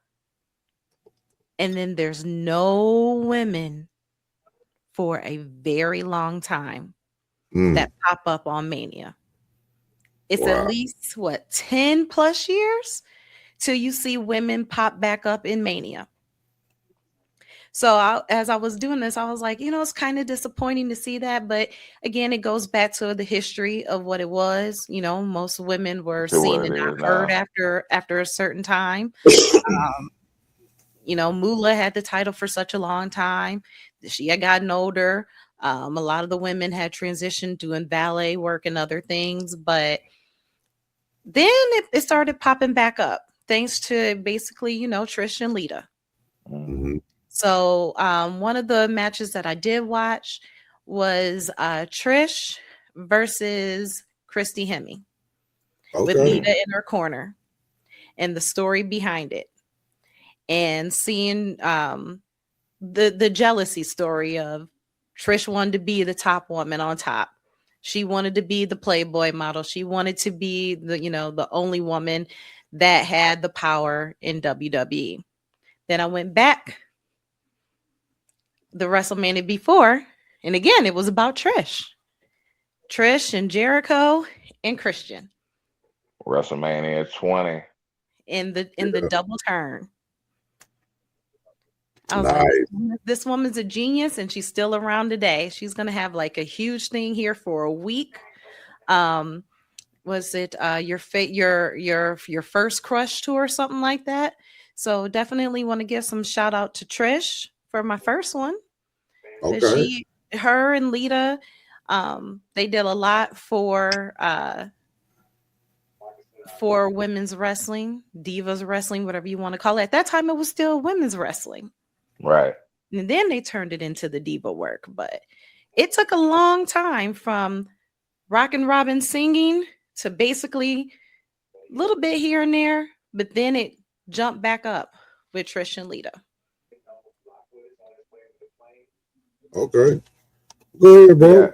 And then there's no women for a very long time that pop up on Mania. It's at least 10 plus years till you see women pop back up in Mania. So as I was doing this, I was like, it's kind of disappointing to see that. But again, it goes back to the history of what it was. Most women were seen and not heard after a certain time. Moolah had the title for such a long time. She had gotten older. A lot of the women had transitioned doing ballet work and other things. But then it started popping back up thanks to basically, Trish and Lita. Mm-hmm. So one of the matches that I did watch was Trish versus Christy Hemme with Lita in her corner and the story behind it. And seeing the jealousy story of Trish wanted to be the top woman on top. She wanted to be the Playboy model. She wanted to be the only woman that had the power in WWE. Then I went back the WrestleMania before, and again, it was about Trish and Jericho and Christian. WrestleMania 20 in the double turn. I was like, this woman's a genius, and she's still around today. She's gonna have like a huge thing here for a week. Was it your first crush tour or something like that? So definitely want to give some shout out to Trish for my first one. Okay. Her and Lita, they did a lot for women's wrestling, divas wrestling, whatever you want to call it. At that time, it was still women's wrestling. Right. And then they turned it into the diva work. But it took a long time from Rockin' Robin singing to basically a little bit here and there. But then it jumped back up with Trish and Lita. Okay. Go ahead, bro. Yeah.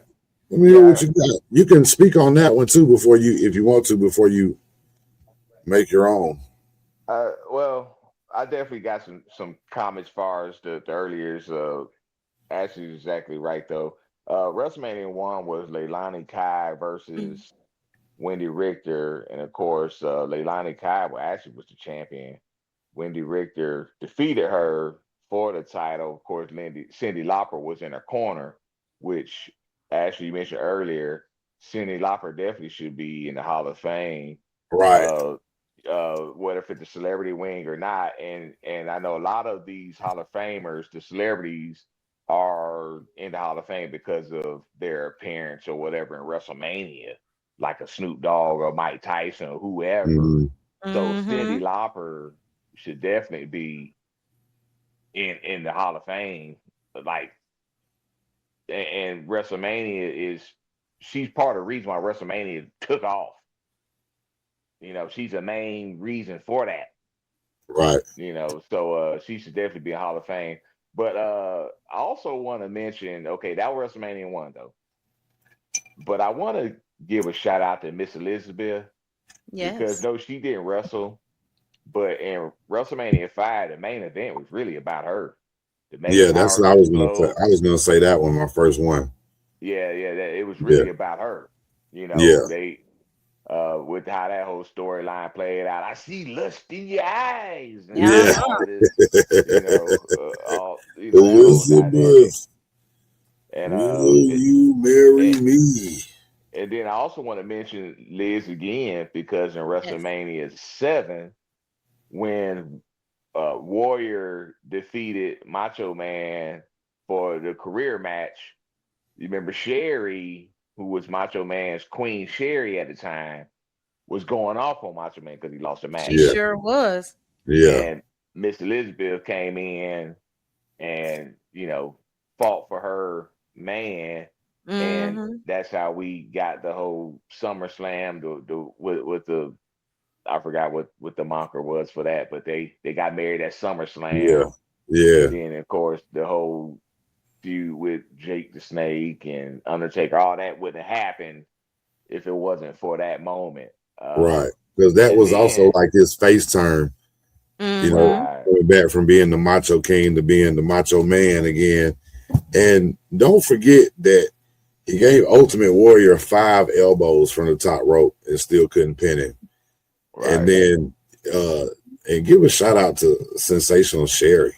Let me hear what you got. You can speak on that one too if you want to, before you make your own. Well, I definitely got some comments as far as the earlier. Ashley's exactly right though. WrestleMania 1 was Leilani Kai versus Wendy Richter, and of course, Leilani Kai actually was the champion. Wendy Richter defeated her for the title. Of course, Cyndi Lauper was in her corner, which Ashley you mentioned earlier. Cyndi Lauper definitely should be in the Hall of Fame. Right. Whether it's the celebrity wing or not. And I know a lot of these Hall of Famers, the celebrities, are in the Hall of Fame because of their appearance or whatever in WrestleMania, like a Snoop Dogg or Mike Tyson or whoever. Mm-hmm. So Cyndi Lauper should definitely be in the Hall of Fame. Like, and WrestleMania she's part of the reason why WrestleMania took off. She's the main reason for that. Right. So she should definitely be in Hall of Fame. But I also want to mention, okay, that was WrestleMania 1 though. But I want to give a shout out to Miss Elizabeth because Yes. no, she didn't wrestle, but in WrestleMania 5, the main event was really about her. The Mega Yeah, that's Power what I was gonna say. Explode. I was gonna say that one, my first one. Yeah, it was Yeah, really about her. yeah, They with how that whole storyline played out. I see lust in your eyes and yeah. Uh-huh. all this, all that whole dynamic. Elizabeth, And will you marry and, me? and then I also want to mention Liz again because in Yes. WrestleMania 7, when Warrior defeated Macho Man for the career match, you remember Sherry, who was Macho Man's Queen Sherry at the time, was going off on Macho Man because he lost a She match. Yeah, sure was. yeah, And Miss Elizabeth came in and, fought for her man. And Mm-hmm. that's how we got the whole SummerSlam, with the I forgot what the moniker was for that, but they got married at yeah, SummerSlam. yeah. And then of course the whole feud with Jake the Snake and Undertaker, all that wouldn't have happened if it wasn't for that moment. Right, because that And was also then like his face turn. Mm-hmm. right, Going back from being the Macho King to being the Macho Man again. And don't forget that he gave Ultimate Warrior 5 elbows from the top rope and still couldn't pin him. And right. then, and give a shout out to Sensational Sherry,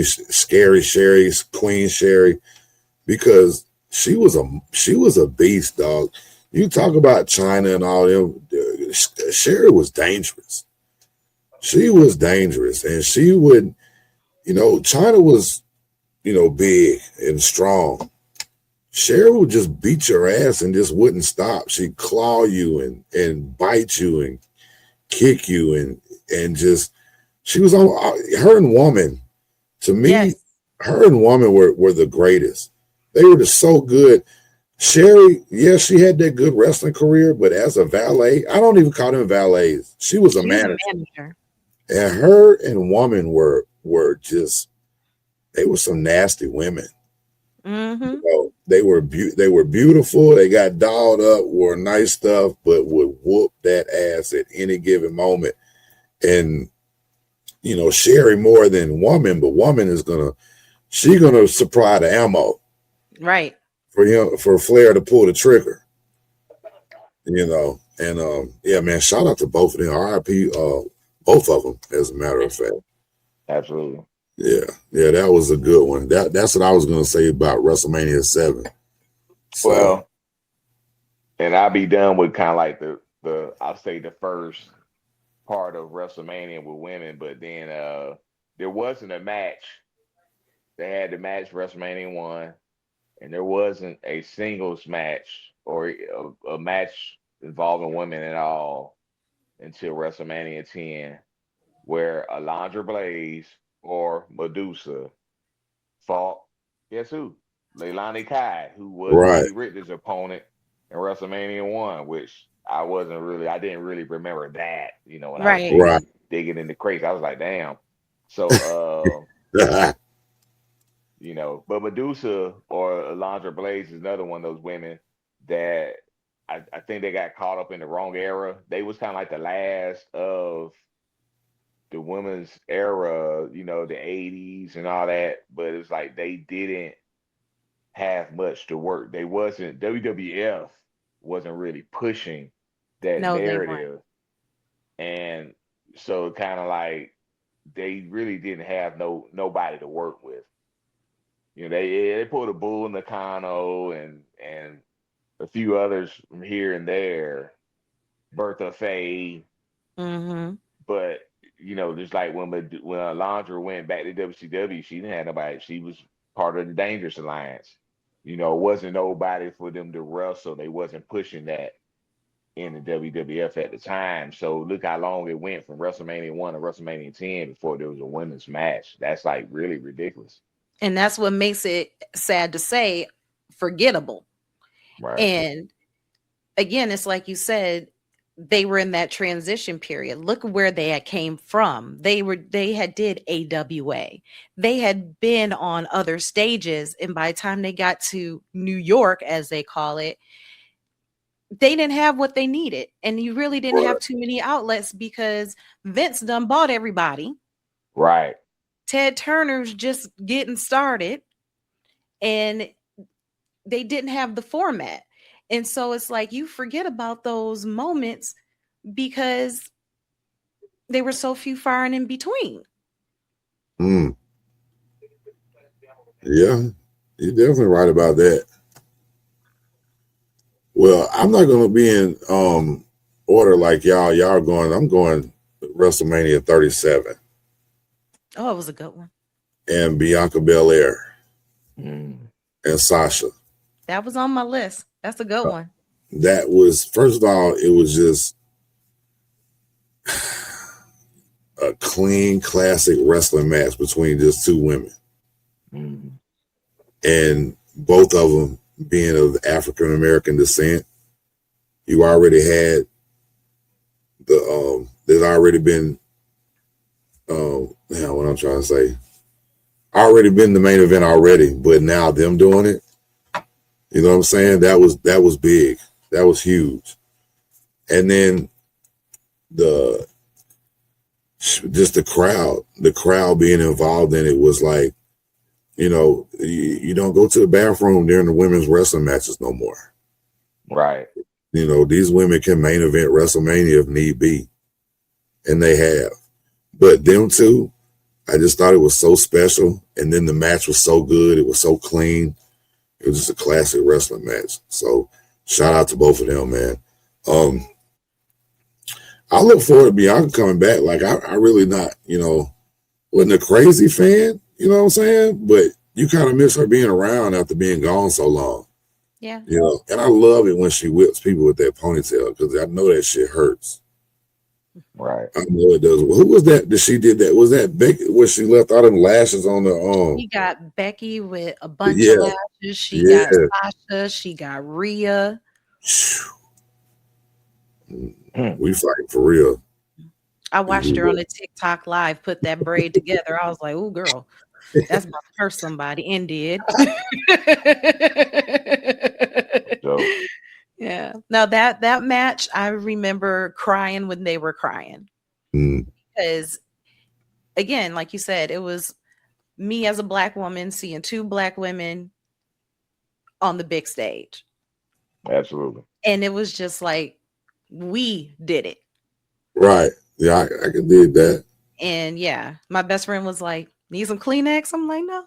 Scary Sherry, Queen Sherry, because she was a beast, dog. You talk about China and all them. Sherry was dangerous. She was dangerous, and she would, China was, big and strong. Sherry would just beat your ass and just wouldn't stop. She'd claw you and bite you and kick you and just she was on her and Woman. To me, Yes. her and Woman were the greatest. They were just so good. Sherry, yes, she had that good wrestling career, but as a valet, I don't even call them valets. She was a She's a manager. manager. And her and Woman were just they were some nasty women. Mm-hmm. They were beautiful. They got dolled up, wore nice stuff, but would whoop that ass at any given moment. And Sherry more than Woman, but Woman she's gonna supply the ammo Right. for Flair to pull the trigger. And yeah, man, shout out to both of them. R.I.P. Both of them, as a matter of fact. Absolutely. Yeah, yeah, that was a good one. That's what I was gonna say about WrestleMania 7. So Well, and I'll be done with kind of like the I'll say the first part of WrestleMania with women, but then there wasn't a match. They had the match WrestleMania 1, and there wasn't a singles match or a match involving women at all until WrestleMania 10, where Alundra Blaze or Medusa fought, guess who? Leilani Kai, who was right, Bobby Richter's opponent in WrestleMania 1, which I didn't really remember that, when I was Right. right. digging in the crates. I was like, damn. So, but Medusa or Alondra Blaze is another one of those women that I think they got caught up in the wrong era. They was kind of like the last of the women's era, the 80s and all that, but it's like they didn't have much to work. They wasn't WWF wasn't really pushing that No, they weren't. narrative. And so kind of like they really didn't have nobody to work with. They pulled a Bull Nakano and a few others from here and there, Bertha Faye, Mm-hmm. but just like when Alondra went back to WCW, she didn't have nobody. She was part of the Dangerous Alliance. It wasn't nobody for them to wrestle. They wasn't pushing that in the WWF at the time. So look how long it went from WrestleMania 1 to WrestleMania 10 before there was a women's match. That's like really ridiculous. And that's what makes it, sad to say, forgettable. Right. And again, it's like you said, they were in that transition period. Look where they had came from. They had did AWA. They had been on other stages, and by the time they got to New York, as they call it, they didn't have what they needed. And you really didn't have Right. too many outlets because Vince done bought everybody. Right. Ted Turner's just getting started and they didn't have the format. And so it's like you forget about those moments because they were so few far and in between. Mm. Yeah, you're definitely right about that. Well, I'm not going to be in order like y'all. Y'all going. I'm going WrestleMania 37 Oh, it was a good one. and Bianca Belair Mm. and Sasha. That was on my list. That's a good one. That was, first of all, it was just a clean, classic wrestling match between just two women, Mm. and both of them being of African American descent. You already had there's already been what I'm trying to say, already been the main event already, but now them doing it, you know what I'm saying? That was big. That was huge. And then the the crowd being involved in it was like, you don't go to the bathroom during the women's wrestling matches no more. Right. These women can main event WrestleMania if need be, and they have. But them two, I just thought it was so special. And then the match was so good. It was so clean. It was just a classic wrestling match. So shout out to both of them, man. I look forward to Bianca coming back. Like I really not, wasn't a crazy fan, you know what I'm saying? But you kind of miss her being around after being gone so long. Yeah. And I love it when she whips people with that ponytail because I know that shit hurts. Right. I know it does. Who was that she did that? Was that Becky where she left all them lashes on the She got Becky with a bunch yeah, of lashes. She yeah. got Sasha. She got Rhea. We fighting for real. I watched her on a TikTok live put that braid together. I was like, "Oh, girl, that's about to hurt somebody," and did. So Yeah. Now that match, I remember crying when they were crying because, again, like you said, it was me as a Black woman seeing two Black women on the big stage, absolutely. and it was just like we did it. Right. Yeah, I can dig that. And yeah, my best friend was like, "Need some Kleenex?" I'm like, "No."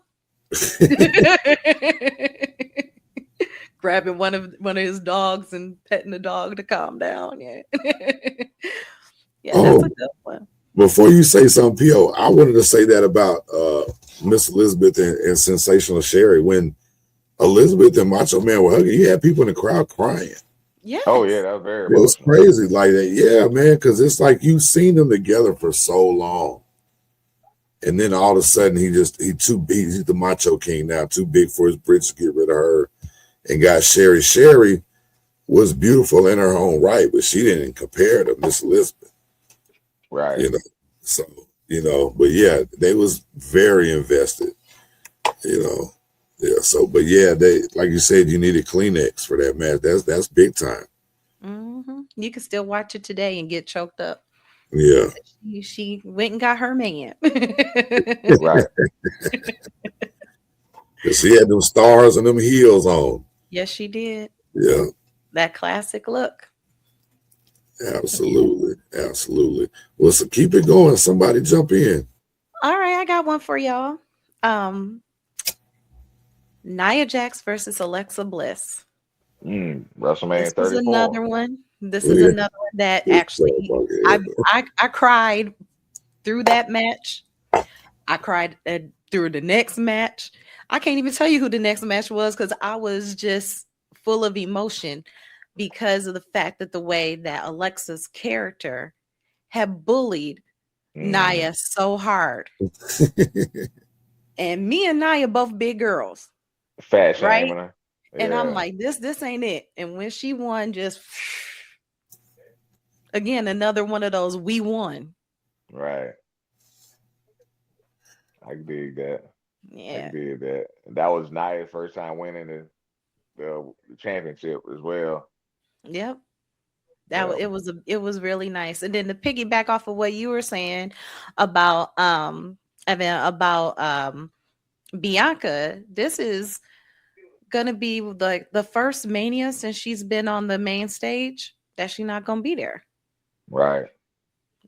Grabbing one of his dogs and petting the dog to calm down. Yeah. Yeah, that's Oh, a good one. before you say something, P.O., I wanted to say that about Miss Elizabeth and Sensational Sherry. When Elizabeth and Macho Man were hugging, you had people in the crowd crying. Oh yeah, Yes. that was very It was emotional. crazy like that. Yeah, man, because it's like you've seen them together for so long. And then all of a sudden he too big. He's the Macho King now, too big for his britches to get rid of her. And got Sherry. Sherry was beautiful in her own right, but she didn't compare to Miss Elizabeth. Right. So, but yeah, they was very invested, Yeah, so but yeah, they like you said, you needed Kleenex for that match. That's big time. Mm-hmm. You can still watch it today and get choked up. Yeah. She went and got her man. Right. She had them stars and them heels on. Yes, she did. Yeah. That classic look. Absolutely. Absolutely. Well, so keep it going. Somebody jump in. All right, I got one for y'all. Nia Jax versus Alexa Bliss. This WrestleMania was 34. another one. This is Yeah. another one that actually I cried through that match. I cried through the next match. I can't even tell you who the next match was because I was just full of emotion because of the fact that the way that Alexa's character had bullied Nia so hard. And me and Nia both big girls, Fat right? shaming her. And I'm Yeah. like, this ain't it. And when she won, just again, another one of those we won. Right. I can dig that. I can Yeah. dig that. That was Nia's first time winning the championship as well. Yep. Yeah. It was really nice. And then to piggyback off of what you were saying about Bianca, this is gonna be the first Mania since she's been on the main stage that she's not gonna be there. Right.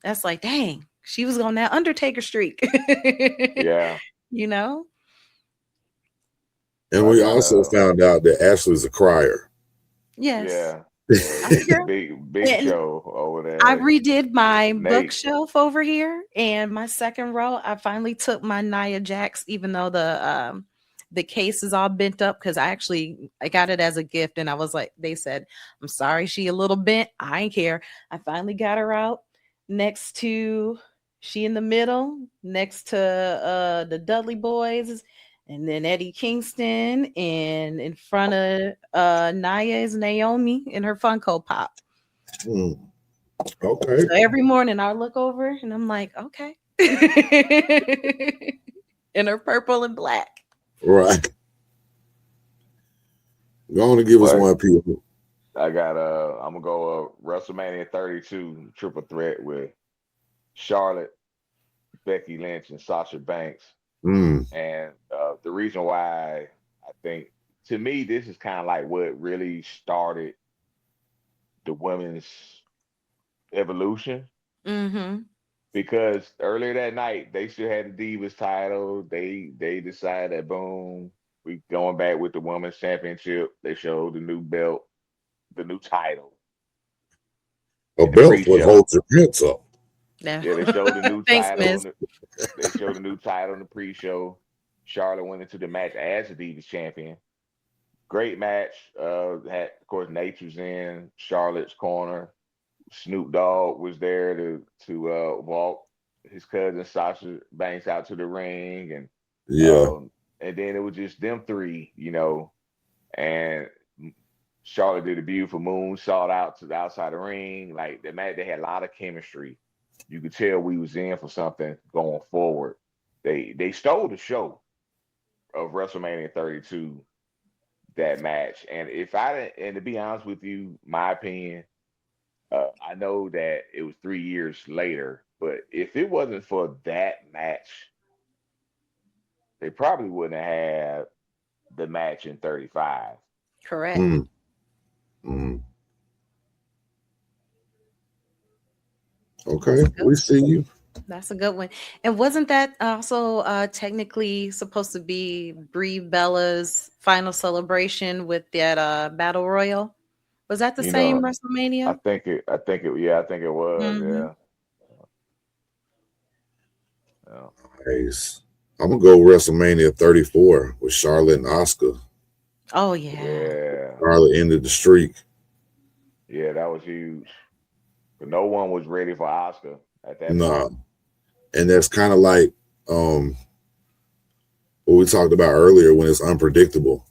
That's like, dang, she was on that Undertaker streak. Yeah. You know? And I we got also found out that Ashley's a crier. Yes. yeah. I'm Yeah. sure. Big And show over I there. redid my Nate. bookshelf over here, and my second row, I finally took my Nia Jax, even though the case is all bent up because I got it as a gift, and I was like, they said, I'm sorry, she a little bent. I ain't care. I finally got her out next to she in the middle, next to the Dudley boys, and then Eddie Kingston, and in front of Nia is Naomi in her Funko Pop. Hmm. Okay. So every morning I look over and I'm like, okay. In her purple and black. Right. Go on and give us Well, one, people. I got I'm gonna go WrestleMania 32 triple threat with Charlotte, Becky Lynch, and Sasha Banks. Mm. And the reason why I think, to me, this is kind of like what really started the women's evolution. Mm-hmm. Because earlier that night they still had the Divas title. They decided that boom, we going back with the women's championship. They showed the new belt, the new title A in the belt would pre-show. hold your pants up. Yeah. Yeah, they showed the new Thanks, title. Miss. They showed the new title in the pre-show. Charlotte went into the match as the Divas champion. Great match. Had of course Nate was in Charlotte's corner. Snoop Dogg was there to walk his cousin Sasha Banks out to the ring, Yeah. and then it was just them three, and Charlotte did a beautiful moonsault out to the outside the ring. Like the match, they had a lot of chemistry. You could tell we was in for something going forward. They stole the show of WrestleMania 32, that match. And if I didn't, and to be honest with you, my opinion, I know that it was 3 years later, but if it wasn't for that match, they probably wouldn't have had the match in 35. Correct. Mm. Mm. Okay, we see you. That's a good one. And wasn't that also technically supposed to be Brie Bella's final celebration with that battle royal? Was that the You same know, WrestleMania? yeah, I think it was, Mm-hmm. yeah. Nice. I'm gonna go WrestleMania 34 with Charlotte and Asuka. Oh yeah. Yeah, Charlotte ended the streak. yeah, that was huge. But no one was ready for Oscar at that Nah. point. And that's kind of like what we talked about earlier when it's unpredictable.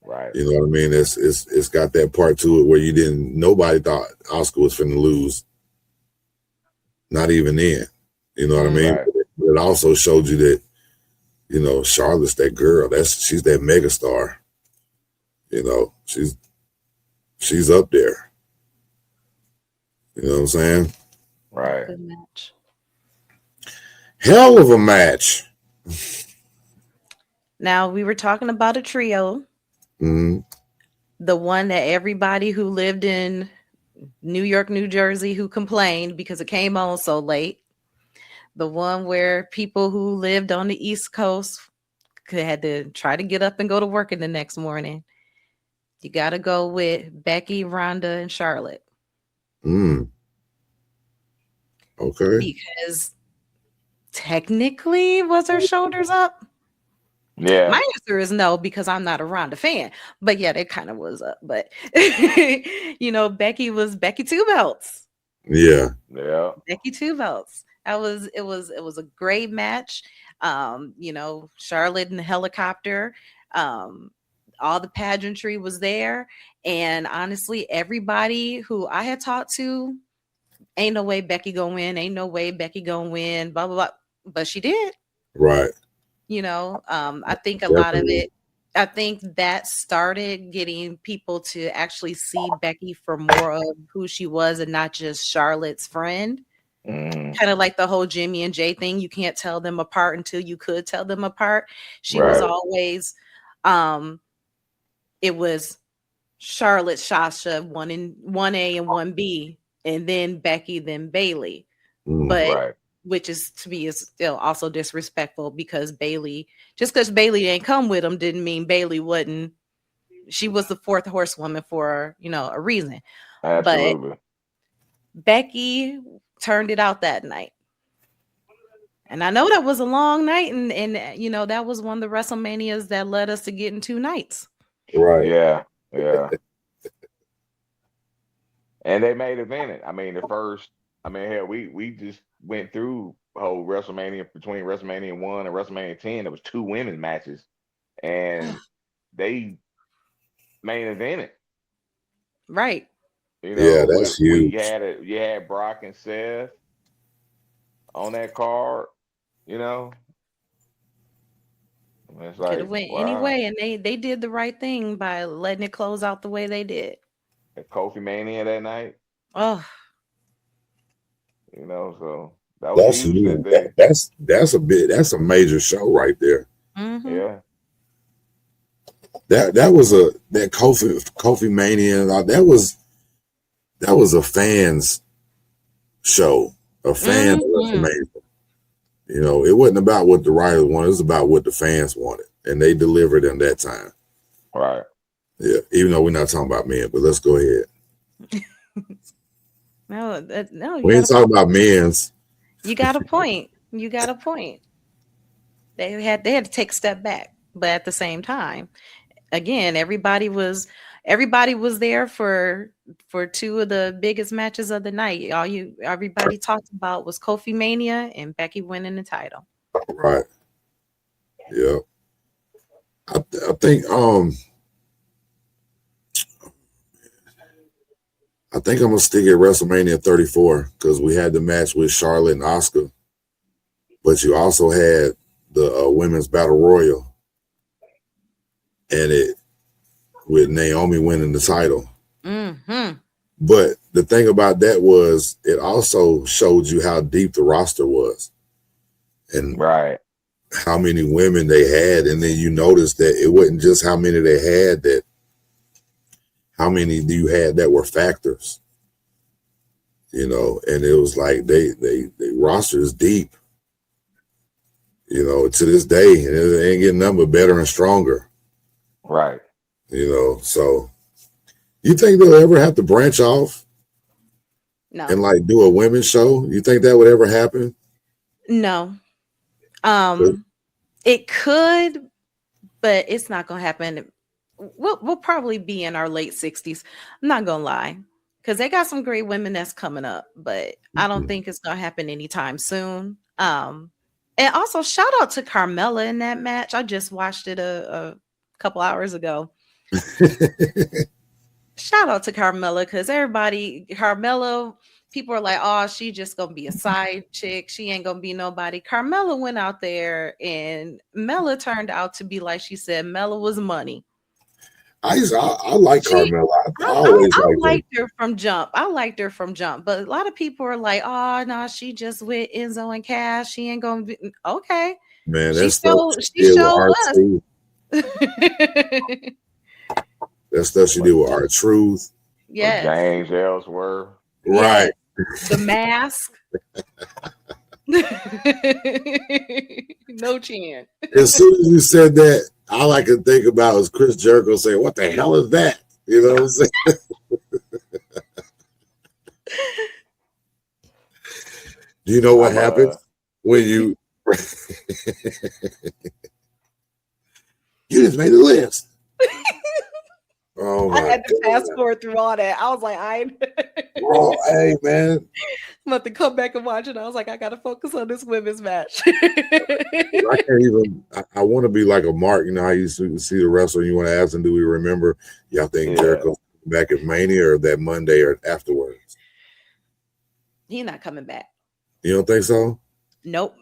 Right. You know what I mean? It's got that part to it where nobody thought Oscar was finna lose. Not even then. You know what I mean? Right. But it also showed you that, Charlotte's that girl. She's that megastar. She's up there. You know what I'm saying? Right. Good match. Hell of a match. Now we were talking about a trio. Mm-hmm. The one that everybody who lived in New York, New Jersey, who complained because it came on so late. The one where people who lived on the East Coast had to try to get up and go to work in the next morning. You got to go with Becky, Rhonda, and Charlotte. Mm. Okay. Because technically, was her shoulders up? Yeah. My answer is no, because I'm not a Rhonda fan. But yeah, it kind of was up. But Becky was Becky Two Belts. Yeah. Yeah. Becky Two Belts. It was a great match. Charlotte in the helicopter. All the pageantry was there. And honestly, everybody who I had talked to, ain't no way Becky gonna win. Ain't no way Becky gonna win. Blah blah blah. But she did. Right. I think a lot of it I think that started getting people to actually see Becky for more of who she was and not just Charlotte's friend. Mm, Kind of like the whole Jimmy and Jay thing. You can't tell them apart until you could tell them apart. She was right. always, it was Charlotte, Shasha, one A and 1B, and then Becky, then Bailey. But Right. which is to me is still also disrespectful because Bailey, just because Bailey didn't come with him didn't mean Bailey wouldn't. She was the fourth horsewoman for a reason. But Absolutely. Becky turned it out that night. And I know that was a long night, and that was one of the WrestleManias that led us to getting 2 nights. Right. Yeah. Yeah. And they made evented. I mean, hell, we just went through whole WrestleMania between WrestleMania 1 and WrestleMania 10. There was 2 women's matches, and they main evented. Right. Yeah, that's huge. You had Brock and Seth on that card. It's Could like, have went wow. anyway, and they did the right thing by letting it close out the way they did. The Kofi Mania that night. Oh, So that was huge that day. That's a major show right there. mm-hmm. Yeah. That was that Kofi Mania. That was a fans show, a fan WrestleMania. It wasn't about what the writers wanted; it was about what the fans wanted, and they delivered in that time. Right. Yeah, even though we're not talking about men, but let's go ahead. No, we ain't talking about men's. You got a point. You got a point. They had to take a step back, but at the same time, again, everybody was there for 2 of the biggest matches of the night. Everybody talked about was Kofi Mania and Becky winning the title. Right. Yeah. I think I'm gonna stick at WrestleMania 34 because we had the match with Charlotte and Asuka, but you also had the women's battle royal, and it with Naomi winning the title. Mm-hmm. But the thing about that was it also showed you how deep the roster was, and right. how many women they had, and then you noticed that it wasn't just how many they had, that how many you had that were factors, and it was like they roster is deep, to this day, and it ain't getting nothing but better and stronger. Right. So you think they'll ever have to branch off? No. And like do a women's show? You think that would ever happen? No. It could, but it's not gonna happen. We'll probably be in our late 60s. I'm not gonna lie, because they got some great women that's coming up, but I don't think it's gonna happen anytime soon. And also shout out to Carmella in that match. I just watched it a couple hours ago. Shout out to Carmella, because Carmella, people are like, oh, she just gonna be a side chick. She ain't gonna be nobody. Carmella went out there, and Mella turned out to be, like she said, Mella was money. I like Carmella. I liked her from jump. But a lot of people are like, oh no, she just with Enzo and Cass. She ain't gonna be okay. Man, she showed us. That stuff she did with R-Truth. Yes. James Ellsworth. Right. The mask. No chance. As soon as you said that, all I could think about was Chris Jericho saying, "What the hell is that?" You know what I'm saying? Do you know what happens when you you just made the list? Oh my I had to fast forward through all that. I was like, hey man, I'm about to come back and watch it. I was like, I gotta focus on this women's match. I can't even. I want to be like a Mark. You know how you see the wrestler, and you want to ask them, "Do we remember?" Y'all think Jericho's back at Mania or that Monday or afterwards? He's not coming back. You don't think so? Nope.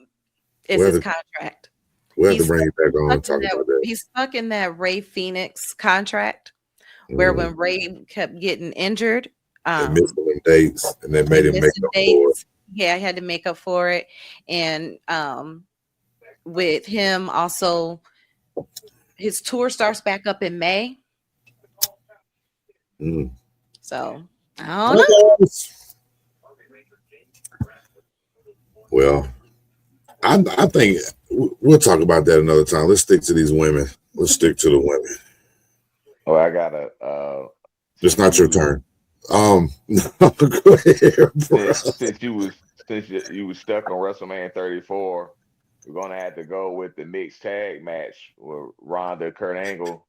It's his contract. We'll have to bring it back on and talk about that. He's stuck in that Ray Phoenix contract where when Ray kept getting injured, they missed them dates, and they made him make up for it. Yeah, I had to make up for it. And with him also, his tour starts back up in May. So I don't know. Well, I think we'll talk about that another time. Let's stick to these women. Let's stick to the women. Oh, I gotta. It's not your turn. Go ahead, bro. Since you was stuck on WrestleMania 34, we're gonna have to go with the mixed tag match with Ronda, Kurt Angle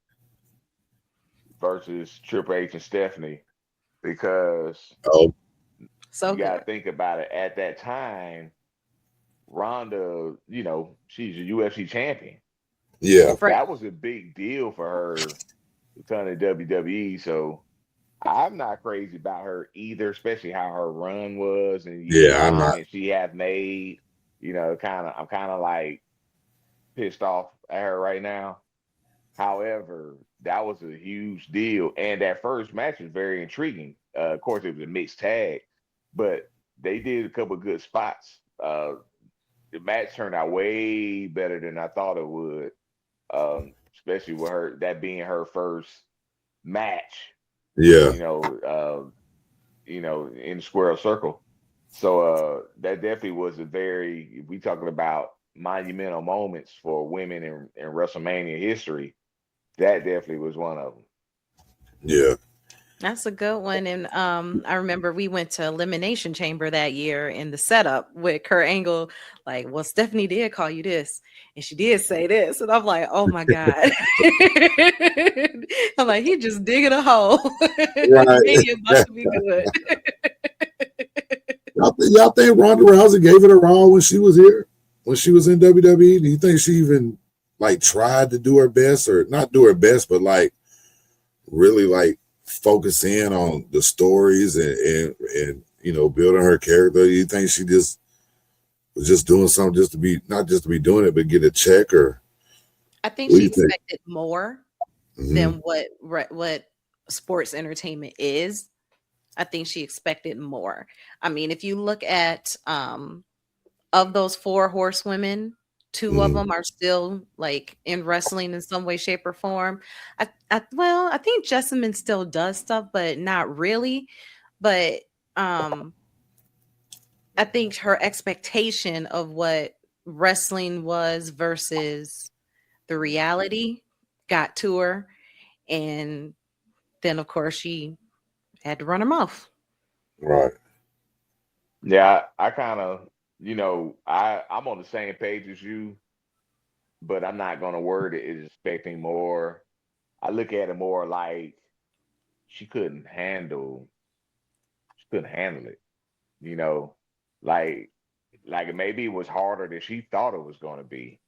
versus Triple H and Stephanie, because you gotta think about it. At that time, Ronda, she's a UFC champion. Yeah, that was a big deal for her to come to WWE. So I'm not crazy about her either, especially how her run was and I'm not. She has made. I'm kind of like pissed off at her right now. However, that was a huge deal, and that first match was very intriguing. Of course, it was a mixed tag, but they did a couple of good spots. The match turned out way better than I thought it would, especially with her that being her first match. Yeah, in the square circle. So that definitely was if we talking about monumental moments for women in WrestleMania history, that definitely was one of them. Yeah. That's a good one. And I remember we went to Elimination Chamber that year in the setup with Kurt Angle, like, well, Stephanie did call you this, and she did say this. And I'm like, oh my God. I'm like, he just digging a hole. Right. It must be good. Y'all think Ronda Rousey gave it her all when she was here? When she was in WWE? Do you think she even tried to do her best, or not do her best, but really focus in on the stories and building her character? You think she just was just doing something just to be, not just to be doing it, but get a check? Or I think she expected more than what sports entertainment is. I think she expected more. I mean, if you look at of those 4 horsewomen, 2 of them are still in wrestling in some way, shape, or form. I think Jessamine still does stuff, but not really. But I think her expectation of what wrestling was versus the reality got to her, and then of course she had to run her mouth. Right. Yeah, I kind of, I'm on the same page as you, but I'm not going to word it as expecting more. I look at it more like she couldn't handle it, like maybe it was harder than she thought it was going to be,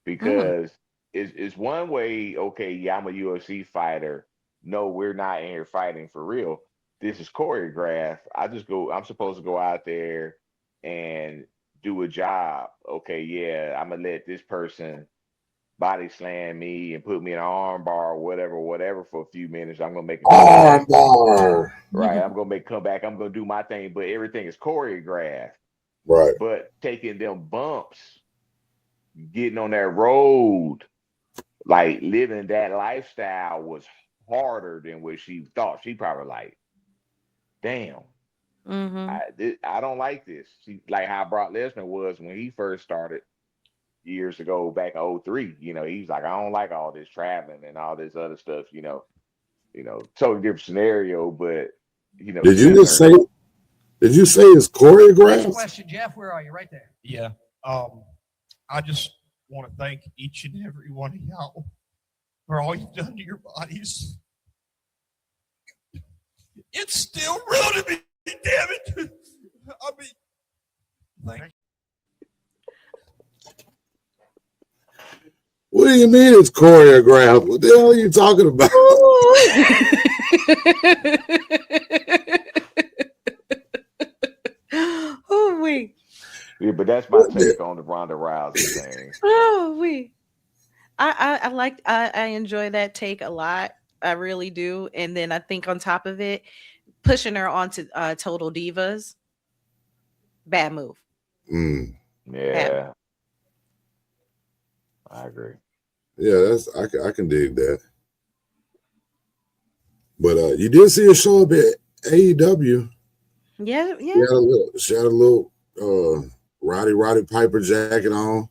because it's one way, okay, yeah, I'm a UFC fighter. No, we're not in here fighting for real. This is choreographed. I'm supposed to go out there and do a job. Okay, yeah, I'm gonna let this person body slam me and put me in an arm bar or whatever for a few minutes. I'm gonna make a arm bar. Right. I'm gonna come back. I'm gonna do my thing, but everything is choreographed. Right. But taking them bumps, getting on that road, living that lifestyle was harder than what she thought. She probably damn, I don't like this. She how Brock Lesnar was when he first started years ago, back in 2003. He was like, I don't like all this traveling and all this other stuff. Totally different scenario. But did you say it's choreographed? Next question, Jeff. Where are you? Right there. Yeah. I just want to thank each and every one of y'all for all you've done to your bodies. It's still real to me, damn it. I mean, thank you. What do you mean it's choreographed? What the hell are you talking about? Oh, wait. Yeah, but that's my take on the Ronda Rousey thing. Oh, I enjoy that take a lot. I really do. And then I think on top of it, pushing her onto Total Divas, bad move. Mm. Bad move. Yeah, I agree. Yeah, I can dig that. But you did see her show up at AEW. Yeah, She yeah. had a little Roddy Piper jacket on,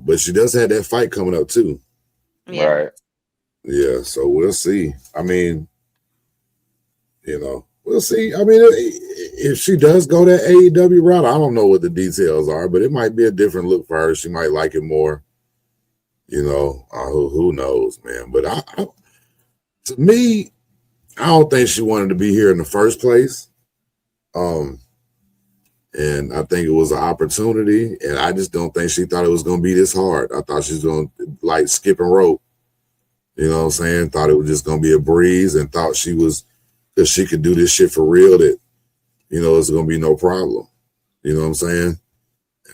but she does have that fight coming up too. Yeah. Right. Yeah, so we'll see. I mean, we'll see. I mean, if she does go that AEW route, I don't know what the details are, but it might be a different look for her. She might like it more. Who knows, man? But to me, I don't think she wanted to be here in the first place. And I think it was an opportunity, and I just don't think she thought it was going to be this hard. I thought she was going to like skip and rope. You know what I'm saying? Thought it was just going to be a breeze, and thought because she could do this shit for real, that, it's going to be no problem. You know what I'm saying?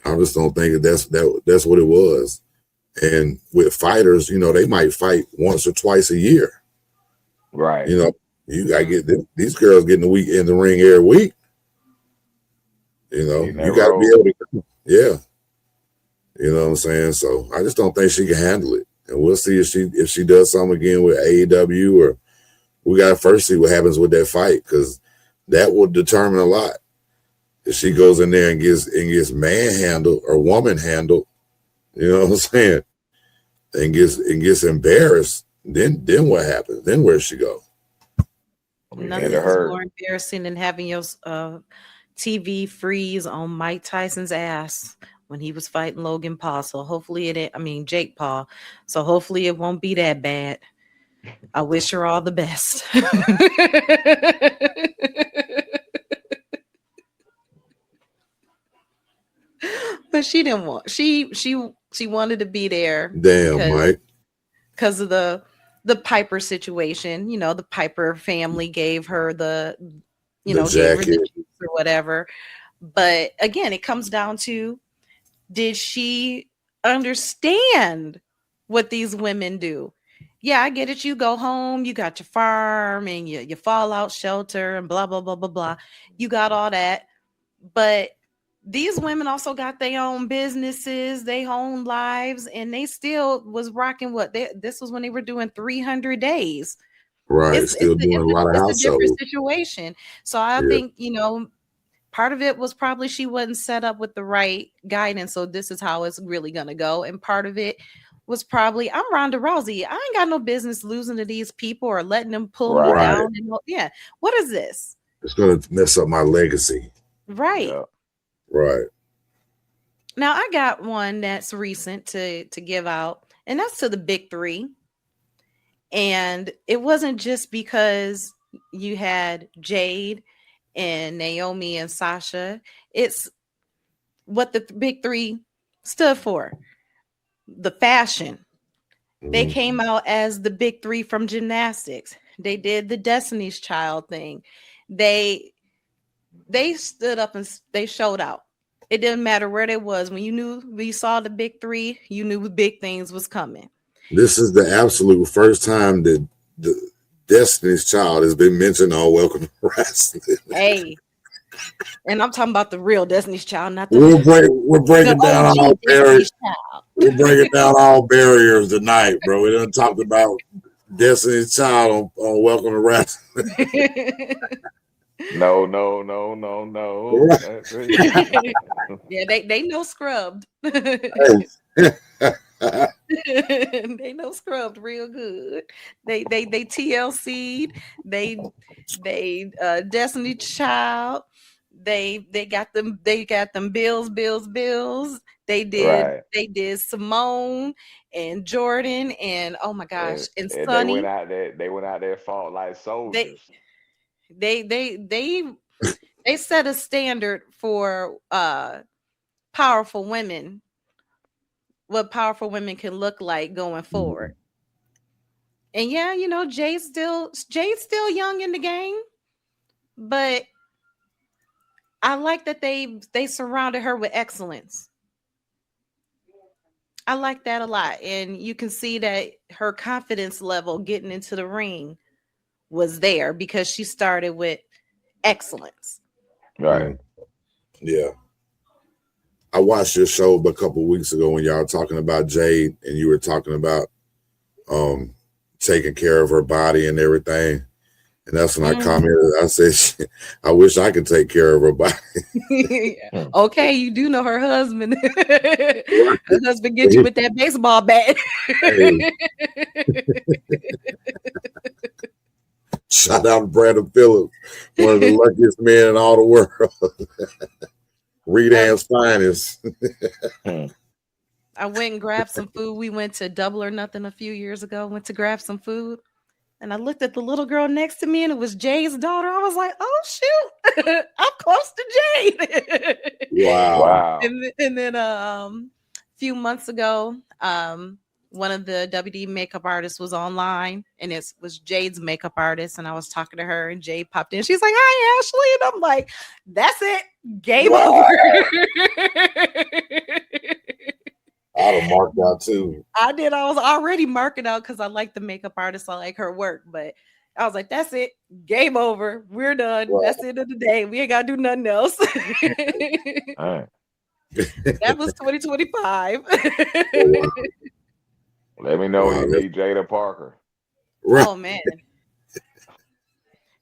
I just don't think that's what it was. And with fighters, they might fight once or twice a year. Right. You got to get these girls getting in the ring every week. You got to be able to, yeah. You know what I'm saying? So I just don't think she can handle it. And we'll see if she does something again with AEW, or we got to first see what happens with that fight, because that will determine a lot. If she goes in there and gets manhandled or woman handled, you know what I'm saying, and gets embarrassed, then what happens? Then where's she go? Nothing is more embarrassing than having your TV freeze on Mike Tyson's ass when he was fighting Logan Paul. So hopefully Jake Paul. So hopefully it won't be that bad. I wish her all the best. But she didn't want. She wanted to be there. Damn, Mike. Because of the Piper situation. The Piper family gave her the gave her the juice or whatever. But again, it comes down to, did she understand what these women do? Yeah, I get it. You go home, you got your farm and your fallout shelter and blah, blah, blah, blah, blah. You got all that. But these women also got their own businesses, their own lives, and they still was rocking this was when they were doing 300 days. Right. Still doing a lot of house shows. It's a different situation. So I think, part of it was probably she wasn't set up with the right guidance. So this is how it's really going to go. And part of it was probably, I'm Ronda Rousey. I ain't got no business losing to these people or letting them pull me down. And, what is this? It's going to mess up my legacy. Right. Yeah. Right. Now I got one that's recent to give out, and that's to the big three. And it wasn't just because you had Jade and Naomi and Sasha. It's what the big three stood for. The fashion. Mm-hmm. They came out as the big three from gymnastics. They did the Destiny's Child thing. They stood up and they showed out. It didn't matter where they was. When you saw the big three, you knew big things was coming. This is the absolute first time that the Destiny's Child has been mentioned on Welcome to Wrasslin. Hey, and I'm talking about the real Destiny's Child, not the. We're breaking down all barriers. We're breaking down all barriers tonight, bro. We done talked about Destiny's Child on Welcome to Wrasslin. No. Yeah, they know scrubbed. They know scrubbed real good. They TLC'd. They Destiny Child. They got them bills. They did Simone and Jordan and oh my gosh, and Sonny. They went out there fought like soldiers. They set a standard for powerful women, what powerful women can look like going forward. And yeah, Jade's still young in the game, but I like that they surrounded her with excellence. I like that a lot. And you can see that her confidence level getting into the ring was there because she started with excellence. Right. Yeah. I watched your show a couple of weeks ago when y'all were talking about Jade and you were talking about taking care of her body and everything. And that's when I commented. I said, I wish I could take care of her body. Okay, you do know her husband. Her husband get you with that baseball bat. Shout out to Brandon Phillips, one of the luckiest men in all the world. Redan's finest. I went and grabbed some food. We went to Double or Nothing a few years ago. Went to grab some food. And I looked at the little girl next to me, and it was Jay's daughter. I was like, "Oh shoot, I'm close to Jay." Wow! And then a few months ago, one of the WD makeup artists was online, and it was Jade's makeup artist. And I was talking to her, and Jade popped in. She's like, "Hi, Ashley," and I'm like, "That's it, game over." I'd have marked out too. I did. I was already marking out because I like the makeup artist. I like her work, but I was like, "That's it, game over. We're done. Wow. That's the end of the day. We ain't gotta do nothing else." All right. That was 2025. Let me know when you meet Jada Parker. Right. Oh man,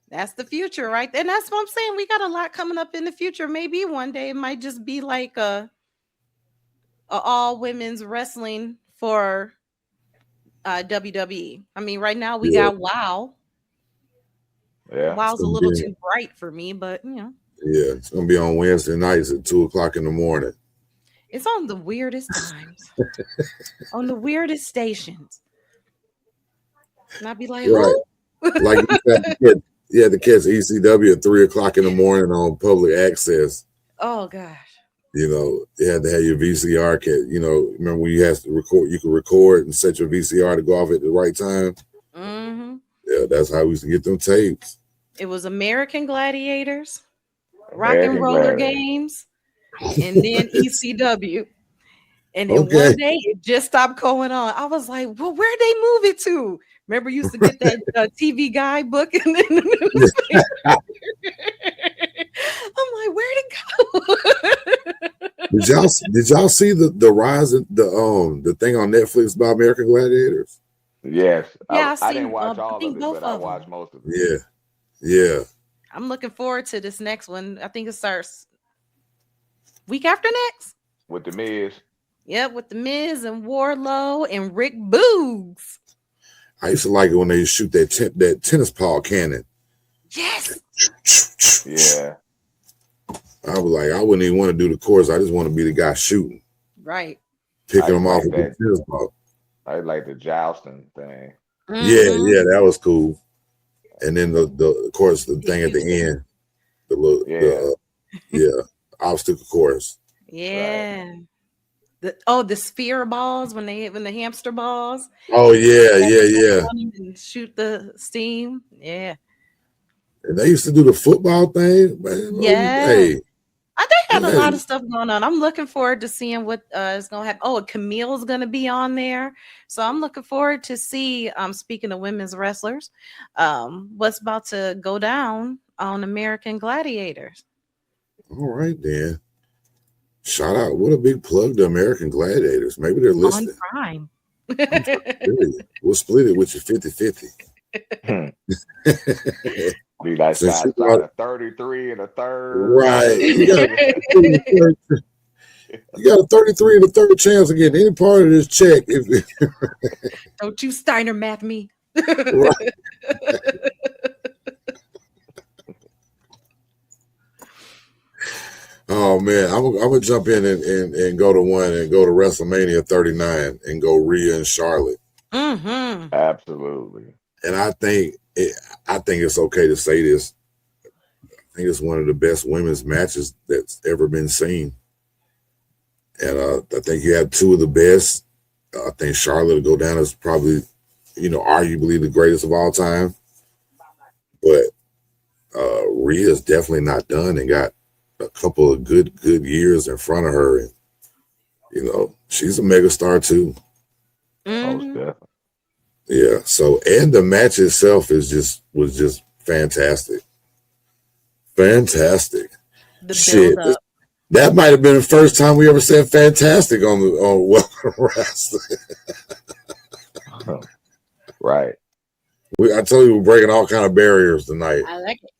that's the future, right? And that's what I'm saying. We got a lot coming up in the future. Maybe one day it might just be like a all women's wrestling for WWE. I mean, right now we got WoW. Yeah, WoW's a little too bright for me, but you know. Yeah, it's gonna be on Wednesday nights at 2:00 in the morning. It's on the weirdest times, on the weirdest stations, and I'd be like, right. Like you had to catch ECW at 3:00 in the morning on public access. Oh gosh. You know, you had to have your VCR. You know, remember when you had to record? You could record and set your VCR to go off at the right time. Mm-hmm. Yeah, that's how we used to get them tapes. It was American Gladiators, Rock and Roller Games, and then ECW. And then one day it just stopped going on. I was like, well, where'd they move it to? Remember, you used to get that TV Guide book and then the newspaper. I'm like, where'd it go? Did y'all see the rise of the thing on Netflix about American Gladiators? Yes. Yeah, I didn't watch all of it, but I watched most of it. Yeah. I'm looking forward to this next one. I think it starts week after next. With The Miz. Yep, with The Miz and Wardlow and Rick Boogs. I used to like it when they shoot that tennis ball cannon. Yes. Yeah. I was like, I wouldn't even want to do the course. I just want to be the guy shooting. Right. Picking them off with the tennis ball. I like the jousting thing. Mm-hmm. Yeah, that was cool. And then the of course the thing at the end, the little obstacle course. Yeah. Right. The sphere balls when the hamster balls. Oh yeah. And shoot the steam. Yeah. And they used to do the football thing. Man. Yeah. Hey. They had a lot of stuff going on. I'm looking forward to seeing what is going to happen. Oh, Camille's going to be on there. So I'm looking forward to see, speaking of women's wrestlers, what's about to go down on American Gladiators. All right, then. Shout out. What a big plug to American Gladiators. Maybe they're listening. On Prime. We'll split it with you 50-50. Be like a 33 and a third. Right. You got a 33 and a third chance of getting any part of this check. Don't you Steiner math me. Right. Oh man, I'm gonna jump in and go to one and go to WrestleMania 39 and go Rhea and Charlotte. Mm-hmm. Absolutely. And I think it's okay to say this. I think it's one of the best women's matches that's ever been seen. And I think you have two of the best. I think Charlotte will go down as probably, arguably the greatest of all time. But Rhea is definitely not done and got a couple of good years in front of her, and she's a megastar too. Most Mhm. definitely. Yeah. So, and the match itself was just fantastic. Fantastic. The Shit. build up. That might have been the first time we ever said fantastic on Welcome Wrestling. Right. I told you we're breaking all kind of barriers tonight. I like it.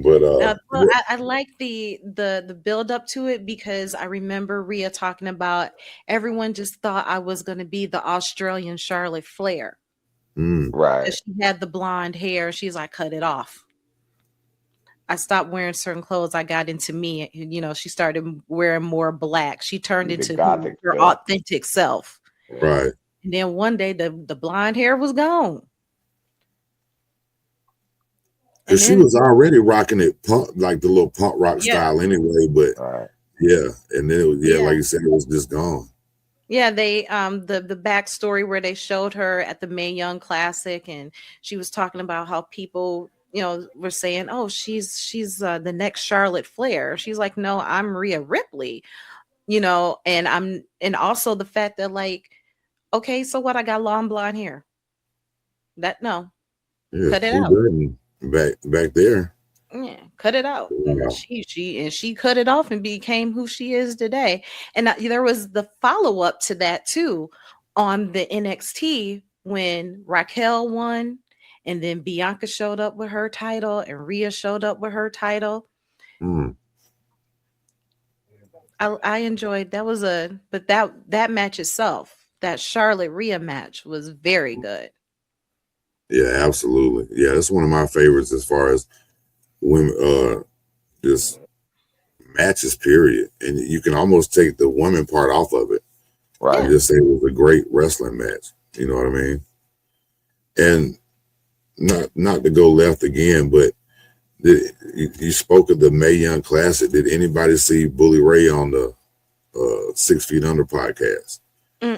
But Now, well, I like the build up to it, because I remember Rhea talking about everyone just thought I was going to be the Australian Charlotte Flair. Right. Because she had the blonde hair. She's like, cut it off. I stopped wearing certain clothes. I got into me. She started wearing more black. She turned The into gothic her stuff. authentic self. right. And then one day the blonde hair was gone. And Because she then, was already rocking it punk, like the little punk rock yeah, style anyway. But Right. yeah, and then it was, yeah. like you said, it was just gone. Yeah, they the backstory where they showed her at the Mae Young Classic, and she was talking about how people were saying, "Oh, she's the next Charlotte Flair." She's like, "No, I'm Rhea Ripley," and also the fact that, like, okay, so what? I got long blonde hair. No, Yeah, cut it Q out. Button back there. Yeah, cut it out. Wow. She cut it off and became who she is today. And there was the follow up to that too on the NXT when Raquel won, and then Bianca showed up with her title, and Rhea showed up with her title. Mm. I enjoyed but that match itself, that Charlotte Rhea match, was very good. Yeah, absolutely. Yeah, it's one of my favorites as far as women, just matches, period. And you can almost take the women part off of it Right. and just say it was a great wrestling match. You know what I mean? And not to go left again, but you spoke of the Mae Young Classic. Did anybody see Bully Ray on the 6 Feet Under podcast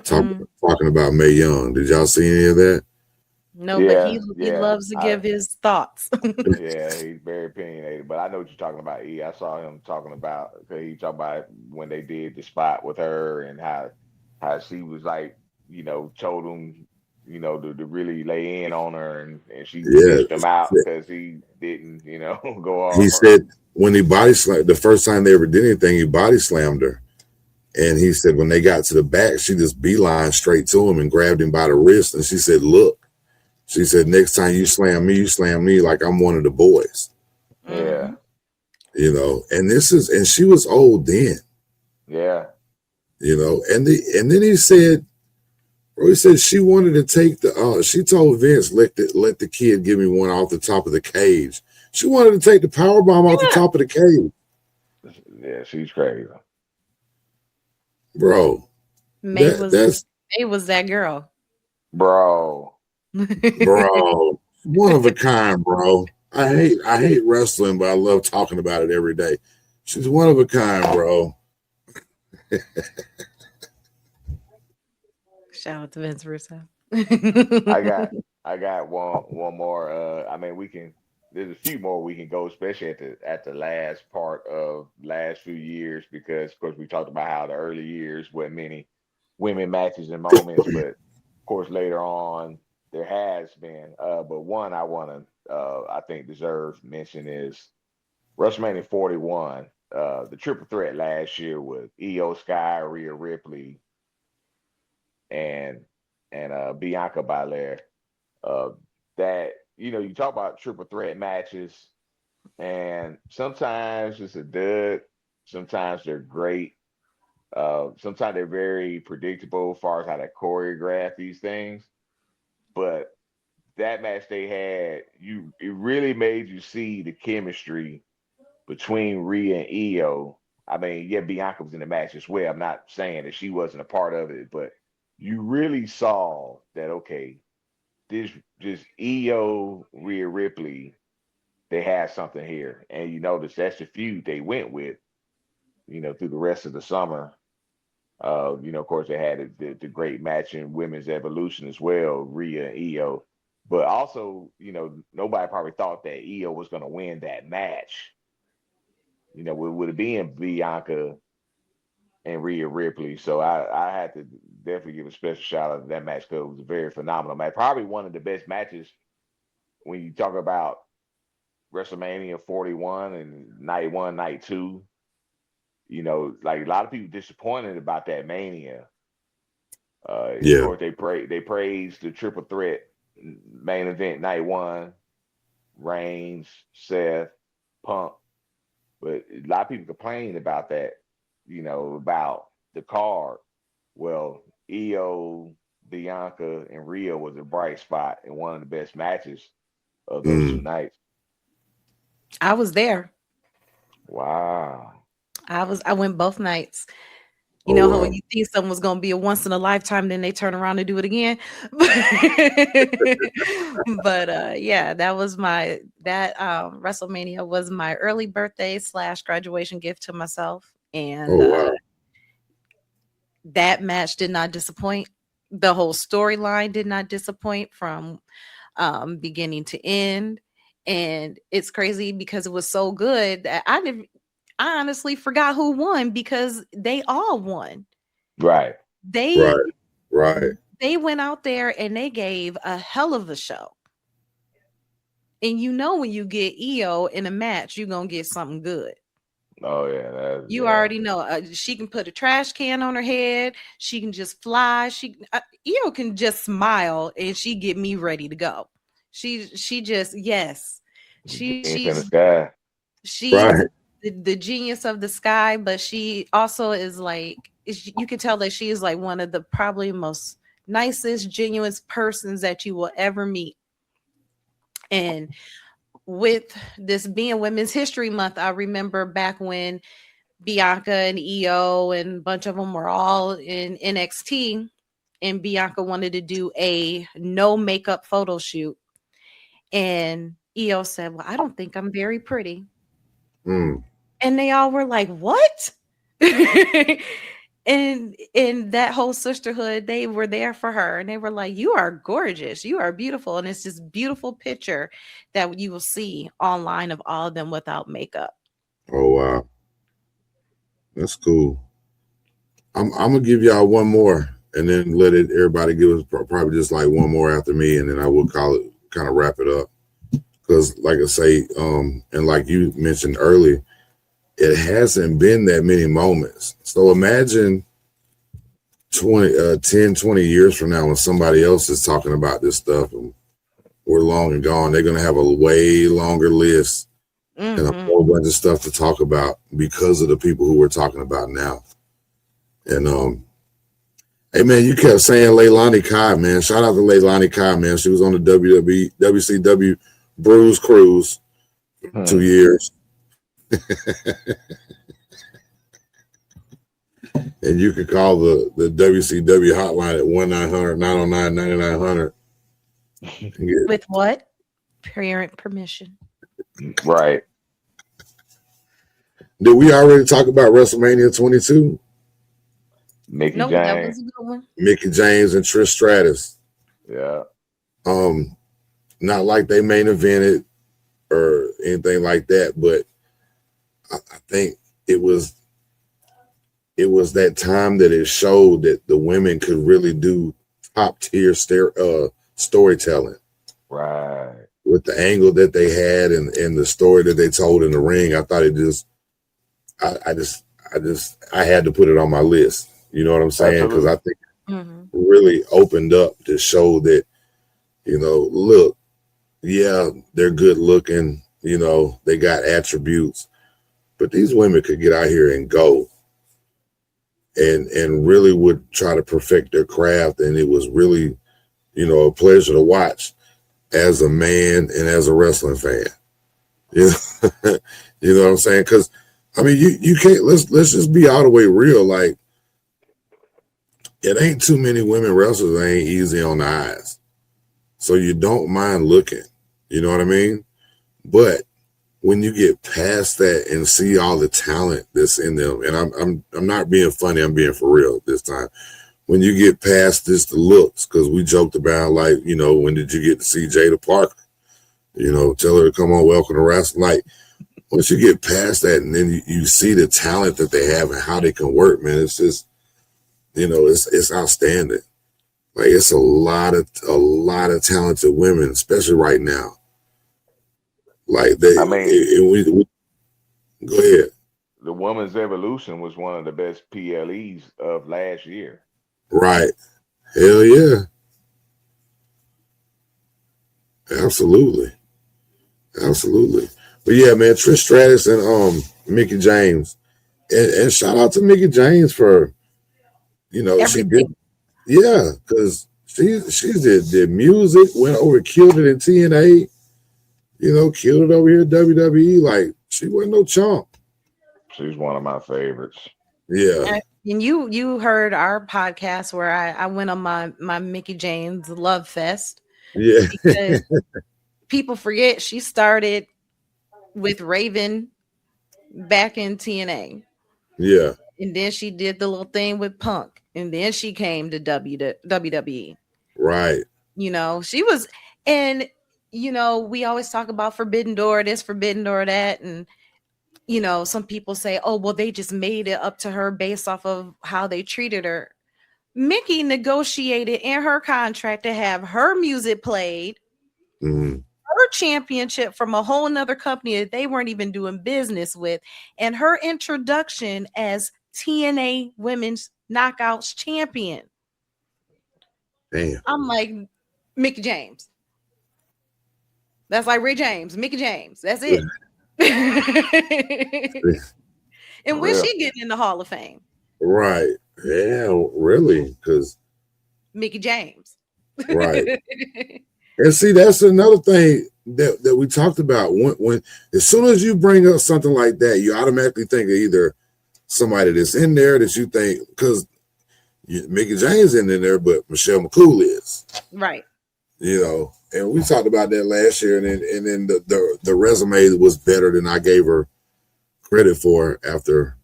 talking about Mae Young? Did y'all see any of that? No, but he Yeah. loves to give his thoughts. Yeah, he's very opinionated, but I know what you're talking about. I saw him talking about, cause he talked about when they did the spot with her and how she was like, told him, to really lay in on her, and she Yeah. dished him out because he didn't, go off He her. said when he body slammed, the first time they ever did anything, he body slammed her. And he said when they got to the back, she just beeline straight to him and grabbed him by the wrist. And she said, look, she said, next time you slam me like I'm one of the boys. Yeah, And she was old then, yeah, and then he said she wanted to take she told Vince, let the kid give me one off the top of the cage. She wanted to take the power bomb off the top of the cage. yeah. She's crazy, Bro. May was that girl. bro. One of a kind, bro. I hate wrestling, but I love talking about it every day. She's one of a kind, bro. Shout out to Vince Russo. I got one more. I mean, there's a few more we can go, especially at the last part of last few years, because of course we talked about how the early years were many women matches and moments, but of course later on there has been. But one I want to I think deserves mention is WrestleMania 41. The triple threat last year with Io Sky, Rhea Ripley, and Bianca Belair. That you talk about triple threat matches, and sometimes it's a dud, sometimes they're great, sometimes they're very predictable as far as how they choreograph these things. But that match they had, it really made you see the chemistry between Rhea and Io. I mean, yeah, Bianca was in the match as well. I'm not saying that she wasn't a part of it, but you really saw that, okay, this just Io, Rhea Ripley, they had something here. And you notice that's the feud they went with, through the rest of the summer. Of course, they had the great match in Women's Evolution as well, Rhea and Io. But also, nobody probably thought that Io was going to win that match. with it being Bianca and Rhea Ripley. So I had to definitely give a special shout out to that match because it was a very phenomenal match. Probably one of the best matches when you talk about WrestleMania 41 and night one, night two. Like a lot of people disappointed about that Mania. Of course, they praised the triple threat main event night one, Reigns, Seth, Punk. But a lot of people complained about that, about the card. Well, Io, Bianca, and Rhea was a bright spot and one of the best matches of those 2 nights. I was there. Wow. I went both nights. How when you think something was going to be a once in a lifetime, then they turn around and do it again. But yeah, that was WrestleMania was my early birthday / graduation gift to myself. And that match did not disappoint. The whole storyline did not disappoint from beginning to end. And it's crazy because it was so good that I honestly forgot who won because they all won. Right. They They went out there and they gave a hell of a show. And when you get Io in a match, you're going to get something good. Oh, yeah. You already know. She can put a trash can on her head. She can just fly. Io can just smile and she get me ready to go. She's in the sky. She's the genius of the sky, but she also is like, you can tell that she is like one of the probably most nicest, genuine persons that you will ever meet. And with this being Women's History Month, I remember back when Bianca and Io and a bunch of them were all in NXT, and Bianca wanted to do a no makeup photo shoot. And Io said, well, I don't think I'm very pretty. And they all were like, what? and that whole sisterhood, they were there for her. And they were like, you are gorgeous. You are beautiful. And it's this beautiful picture that you will see online of all of them without makeup. Oh, wow. That's cool. I'm going to give y'all one more and then let everybody give us probably just like one more after me. And then I will call it, kind of wrap it up. Because like I say, and like you mentioned earlier, it hasn't been that many moments. So imagine 10, 20 years from now when somebody else is talking about this stuff and we're long and gone, they're going to have a way longer list and a whole bunch of stuff to talk about because of the people who we're talking about now. And, hey, man, you kept saying Leilani Kai, man. Shout out to Leilani Kai, man. She was on the WCW Bruise Cruise for 2 years. And you could call the WCW hotline at 1-900-909-9900. With what? Parent permission. Right. Did we already talk about WrestleMania 22? Mickey James. That was a good one. Mickey James and Trish Stratus. Yeah. Not like they main evented or anything like that, but I think it was that time that it showed that the women could really do top tier storytelling. Right. With the angle that they had and the story that they told in the ring, I thought it just, I had to put it on my list. You know what I'm saying? Because I think it really opened up to show that, look, yeah, they're good looking, they got attributes, but these women could get out here and go and really would try to perfect their craft. And it was really, a pleasure to watch as a man and as a wrestling fan. You know what I'm saying? Because, I mean, you can't, let's just be all the way real. Like, it ain't too many women wrestlers that ain't easy on the eyes. So you don't mind looking. You know what I mean? But when you get past that and see all the talent that's in them, and I'm not being funny, I'm being for real this time. When you get past this, the looks, because we joked about like, when did you get to see Jada Parker? Tell her to come on Welcome to Wrestling. Like, once you get past that, and then you see the talent that they have and how they can work, man, it's just, it's outstanding. Like, it's a lot of talented women, especially right now. Like go ahead. The Women's Evolution was one of the best PLEs of last year. Right. Hell yeah. Absolutely. But yeah, man, Trish Stratus and Mickie James. And shout out to Mickie James for, Everything. she did. Yeah, because she did music, went over, killed it in TNA, killed it over here at WWE. Like, she wasn't no chump. She's one of my favorites. Yeah. And you heard our podcast where I went on my Mickie James Love Fest. Yeah. Because people forget she started with Raven back in TNA. Yeah. And then she did the little thing with Punk. And then she came to WWE. Right. She was, and we always talk about Forbidden Door, this, Forbidden Door, that. And some people say, oh, well, they just made it up to her based off of how they treated her. Mickie negotiated in her contract to have her music played, her championship from a whole nother company that they weren't even doing business with, and her introduction as TNA Women's Knockouts Champion. Damn. I'm like, Mickie James. That's like Ray James, Mickie James. That's it. And when she getting in the Hall of Fame? Right. Yeah, really, because Mickie James. Right. And see, that's another thing that we talked about. When as soon as you bring up something like that, you automatically think of either somebody that's in there that you think, because Mickie James isn't in there, but Michelle McCool is. Right. And we talked about that last year, and then the resume was better than I gave her credit for after,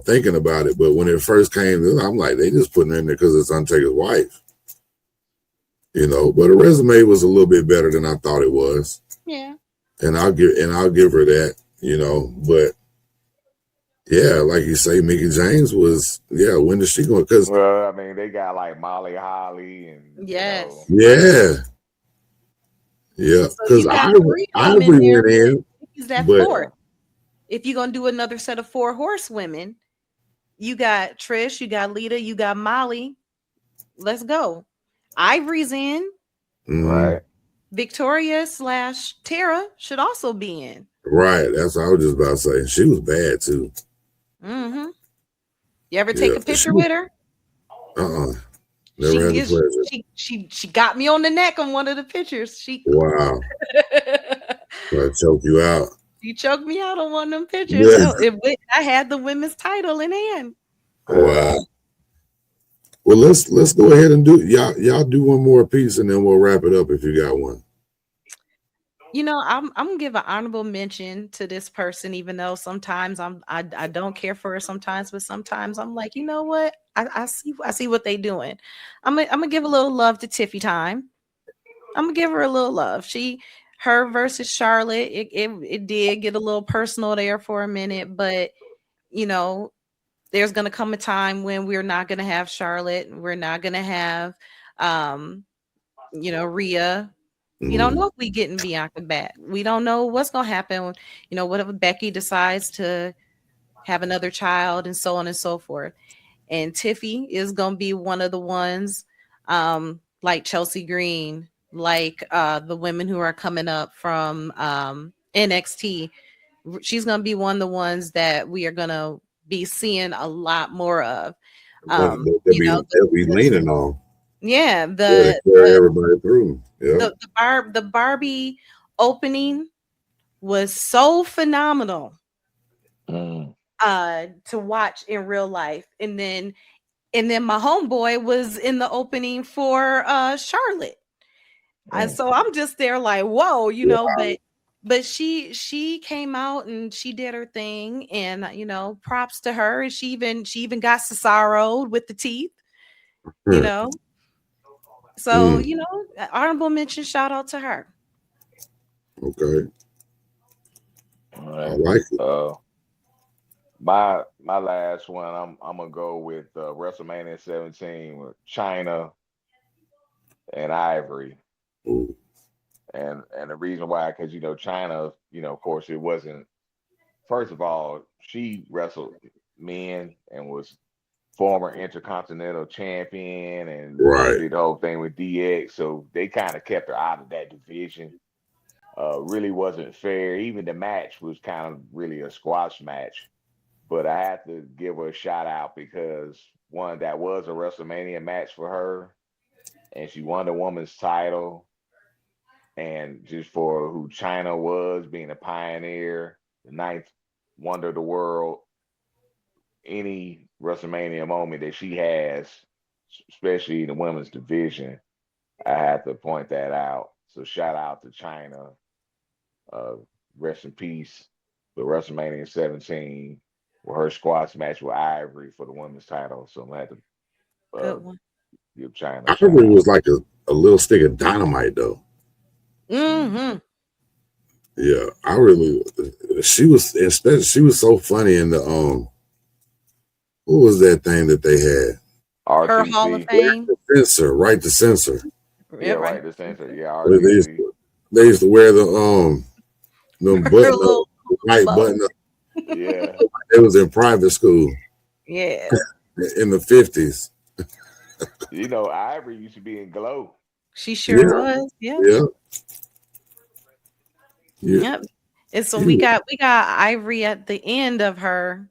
thinking about it. But when it first came, I'm like, they just putting her in there because it's Undertaker's wife. But her resume was a little bit better than I thought it was. Yeah. And I'll give her that, but yeah, like you say, Mickie James was, when is she going? Because well, I mean, they got like Molly Holly and yes. Yeah. Because Ivory went in. Is that fourth? If you're gonna do another set of 4 horsewomen, you got Trish, you got Lita, you got Molly. Let's go. Ivory's in. Right. Victoria / Tara should also be in. Right. That's what I was just about to say. She was bad too. Mm-hmm. You ever take a picture with her? Never had the pleasure. She got me on the neck on one of the pictures. Wow. I choke you out. You choked me out on one of them pictures. Yeah. I had the women's title in hand. Wow. Well, let's go ahead and do y'all do one more piece and then we'll wrap it up if you got one. I'm gonna give an honorable mention to this person, even though sometimes I don't care for her sometimes, but sometimes I'm like, you know what? I see what they doing. I'm gonna give a little love to Tiffy Time. I'm gonna give her a little love. Her versus Charlotte, it did get a little personal there for a minute, but there's gonna come a time when we're not gonna have Charlotte, we're not gonna have Rhea. We don't know if we getting Bianca back. We don't know what's gonna happen. What if Becky decides to have another child and so on and so forth. And Tiffy is gonna be one of the ones, like Chelsea Green, like the women who are coming up from NXT. She's gonna be one of the ones that we are gonna be seeing a lot more of. They'll be leaning on. Yeah, everybody through. Yeah. The Barbie opening was so phenomenal to watch in real life, and then my homeboy was in the opening for Charlotte. So I'm just there like, whoa, but she came out and she did her thing, and props to her. And she even got Cesaro with the teeth, So, honorable mention, shout out to her. Okay. All I right. like it. My last one, I'm gonna go with WrestleMania 17 with China and Ivory. Ooh, And the reason why, because China, of course, it wasn't. First of all, she wrestled men and was former Intercontinental Champion, and right. did the whole thing with DX. So they kind of kept her out of that division. Really wasn't fair. Even the match was kind of really a squash match. But I have to give her a shout out because one, that was a WrestleMania match for her, and she won the woman's title. And just for who China was, being a pioneer, the ninth wonder of the world, any WrestleMania moment that she has, especially in the women's division, I have to point that out. So shout out to China. Uh, Rest in peace. The WrestleMania 17 with her squash match with Ivory for the women's title. So I'm gonna have to uh, Good one. give China a shout Ivory out. was like a little stick of dynamite, though. Mm-hmm. Yeah, I really. She was, especially. She was so funny in the What was that thing that they had? Her Hall of RTC. Fame. Right to censor. Yeah, Yeah, right. right. The censor. Yeah, Where RTC. they used to wear the Her button up, little the white bow. button up. Yeah. It was in private school Yeah. in the 50s. Ivory used to be in Glow. She sure Yeah, was. Yeah. yeah, yeah. Yep. And so we He- got Ivory at the end of her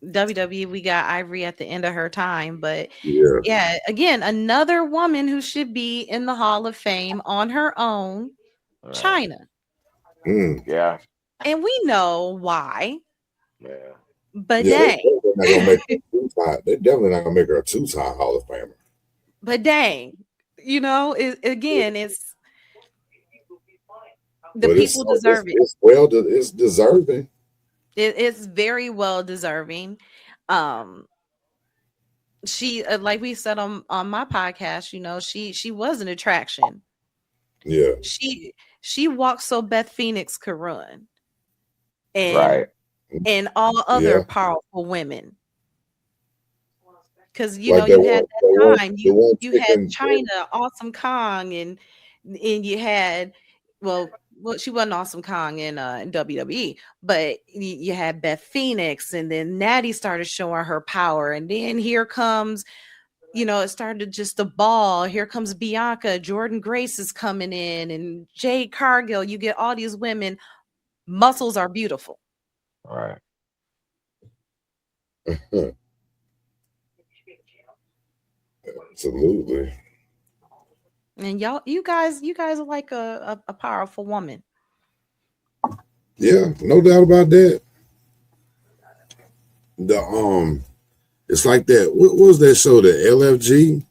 WWE. We got Ivory at the end of her time. But yeah. yeah, again, another woman who should be in the Hall of Fame on her own, All right. China. Mm. Yeah. And we know why. Yeah. But Yeah, dang. they're definitely not gonna make her a two-time Hall of Famer. But dang. Again, it's the But people deserve it. it's deserving. It's very well deserving. Um, she like we said on my podcast, she was an attraction. Yeah, She walked so Beth Phoenix could run, Right. and all other yeah. powerful women. Because Like you had that time, the one you had chicken. China, Awesome Kong, and you had well, she wasn't Awesome Kong in WWE, but you had Beth Phoenix, and then Natty started showing her power, and then here comes, it started just a ball. Here comes Bianca, Jordan Grace is coming in, and Jade Cargill. You get all these women. Muscles are beautiful, Right. Absolutely. and you guys are like a powerful woman. Yeah, no doubt about that. It's like that. What was that show? The LFG.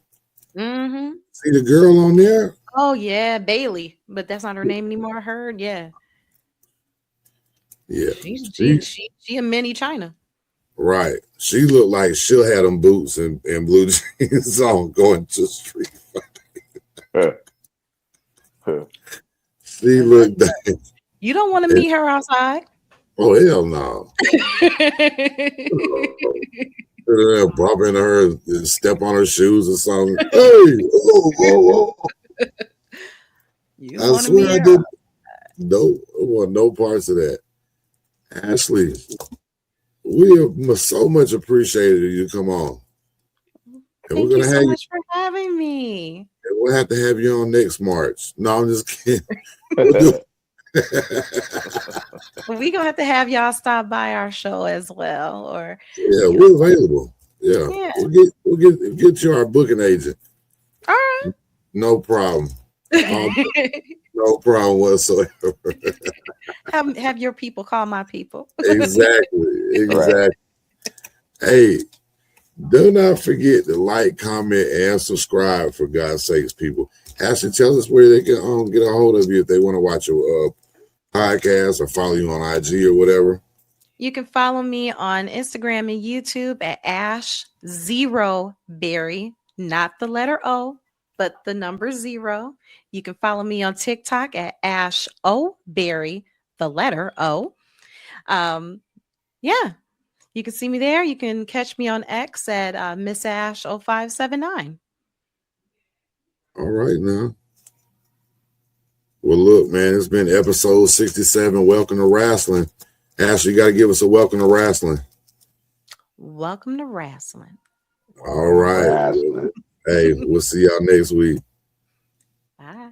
Mm-hmm. See the girl on there? Oh yeah, Bailey, but that's not her name anymore. I heard, yeah, Yeah, she a mini China. right. She looked like she'll have them boots and blue jeans on going to the street. She looked. You don't want to meet her outside. Oh hell no! Bump into her, and step on her shoes or something. Hey, oh. You I want to swear meet I her. did. No, I want no parts of that. Ashley, we have so much appreciated you come on. And Thank we're you gonna so have much for having me. and we'll have to have you on next March. No, I'm just kidding. We're gonna have to have y'all stop by our show as well. Or Yeah, we're available. Yeah. Yeah. We'll get you our booking agent. all right. No problem. No problem whatsoever. have your people call my people. Exactly. Right. Hey, do not forget to like, comment, and subscribe, for God's sakes, people. Ashley, tell us where they can get a hold of you if they want to watch your podcast or follow you on IG or whatever. You can follow me on Instagram and YouTube at Ash Zero Berry, not the letter O, but the number 0. You can follow me on TikTok at Ash O Berry, the letter O. Yeah, you can see me there. You can catch me on X at Miss Ash 0579. All right now. Well, look, man, it's been episode 67. Welcome to Wrasslin. Ashley, you got to give us a welcome to Wrasslin. Welcome to Wrasslin. All right. Wrestling. Hey, we'll see y'all next week. Bye.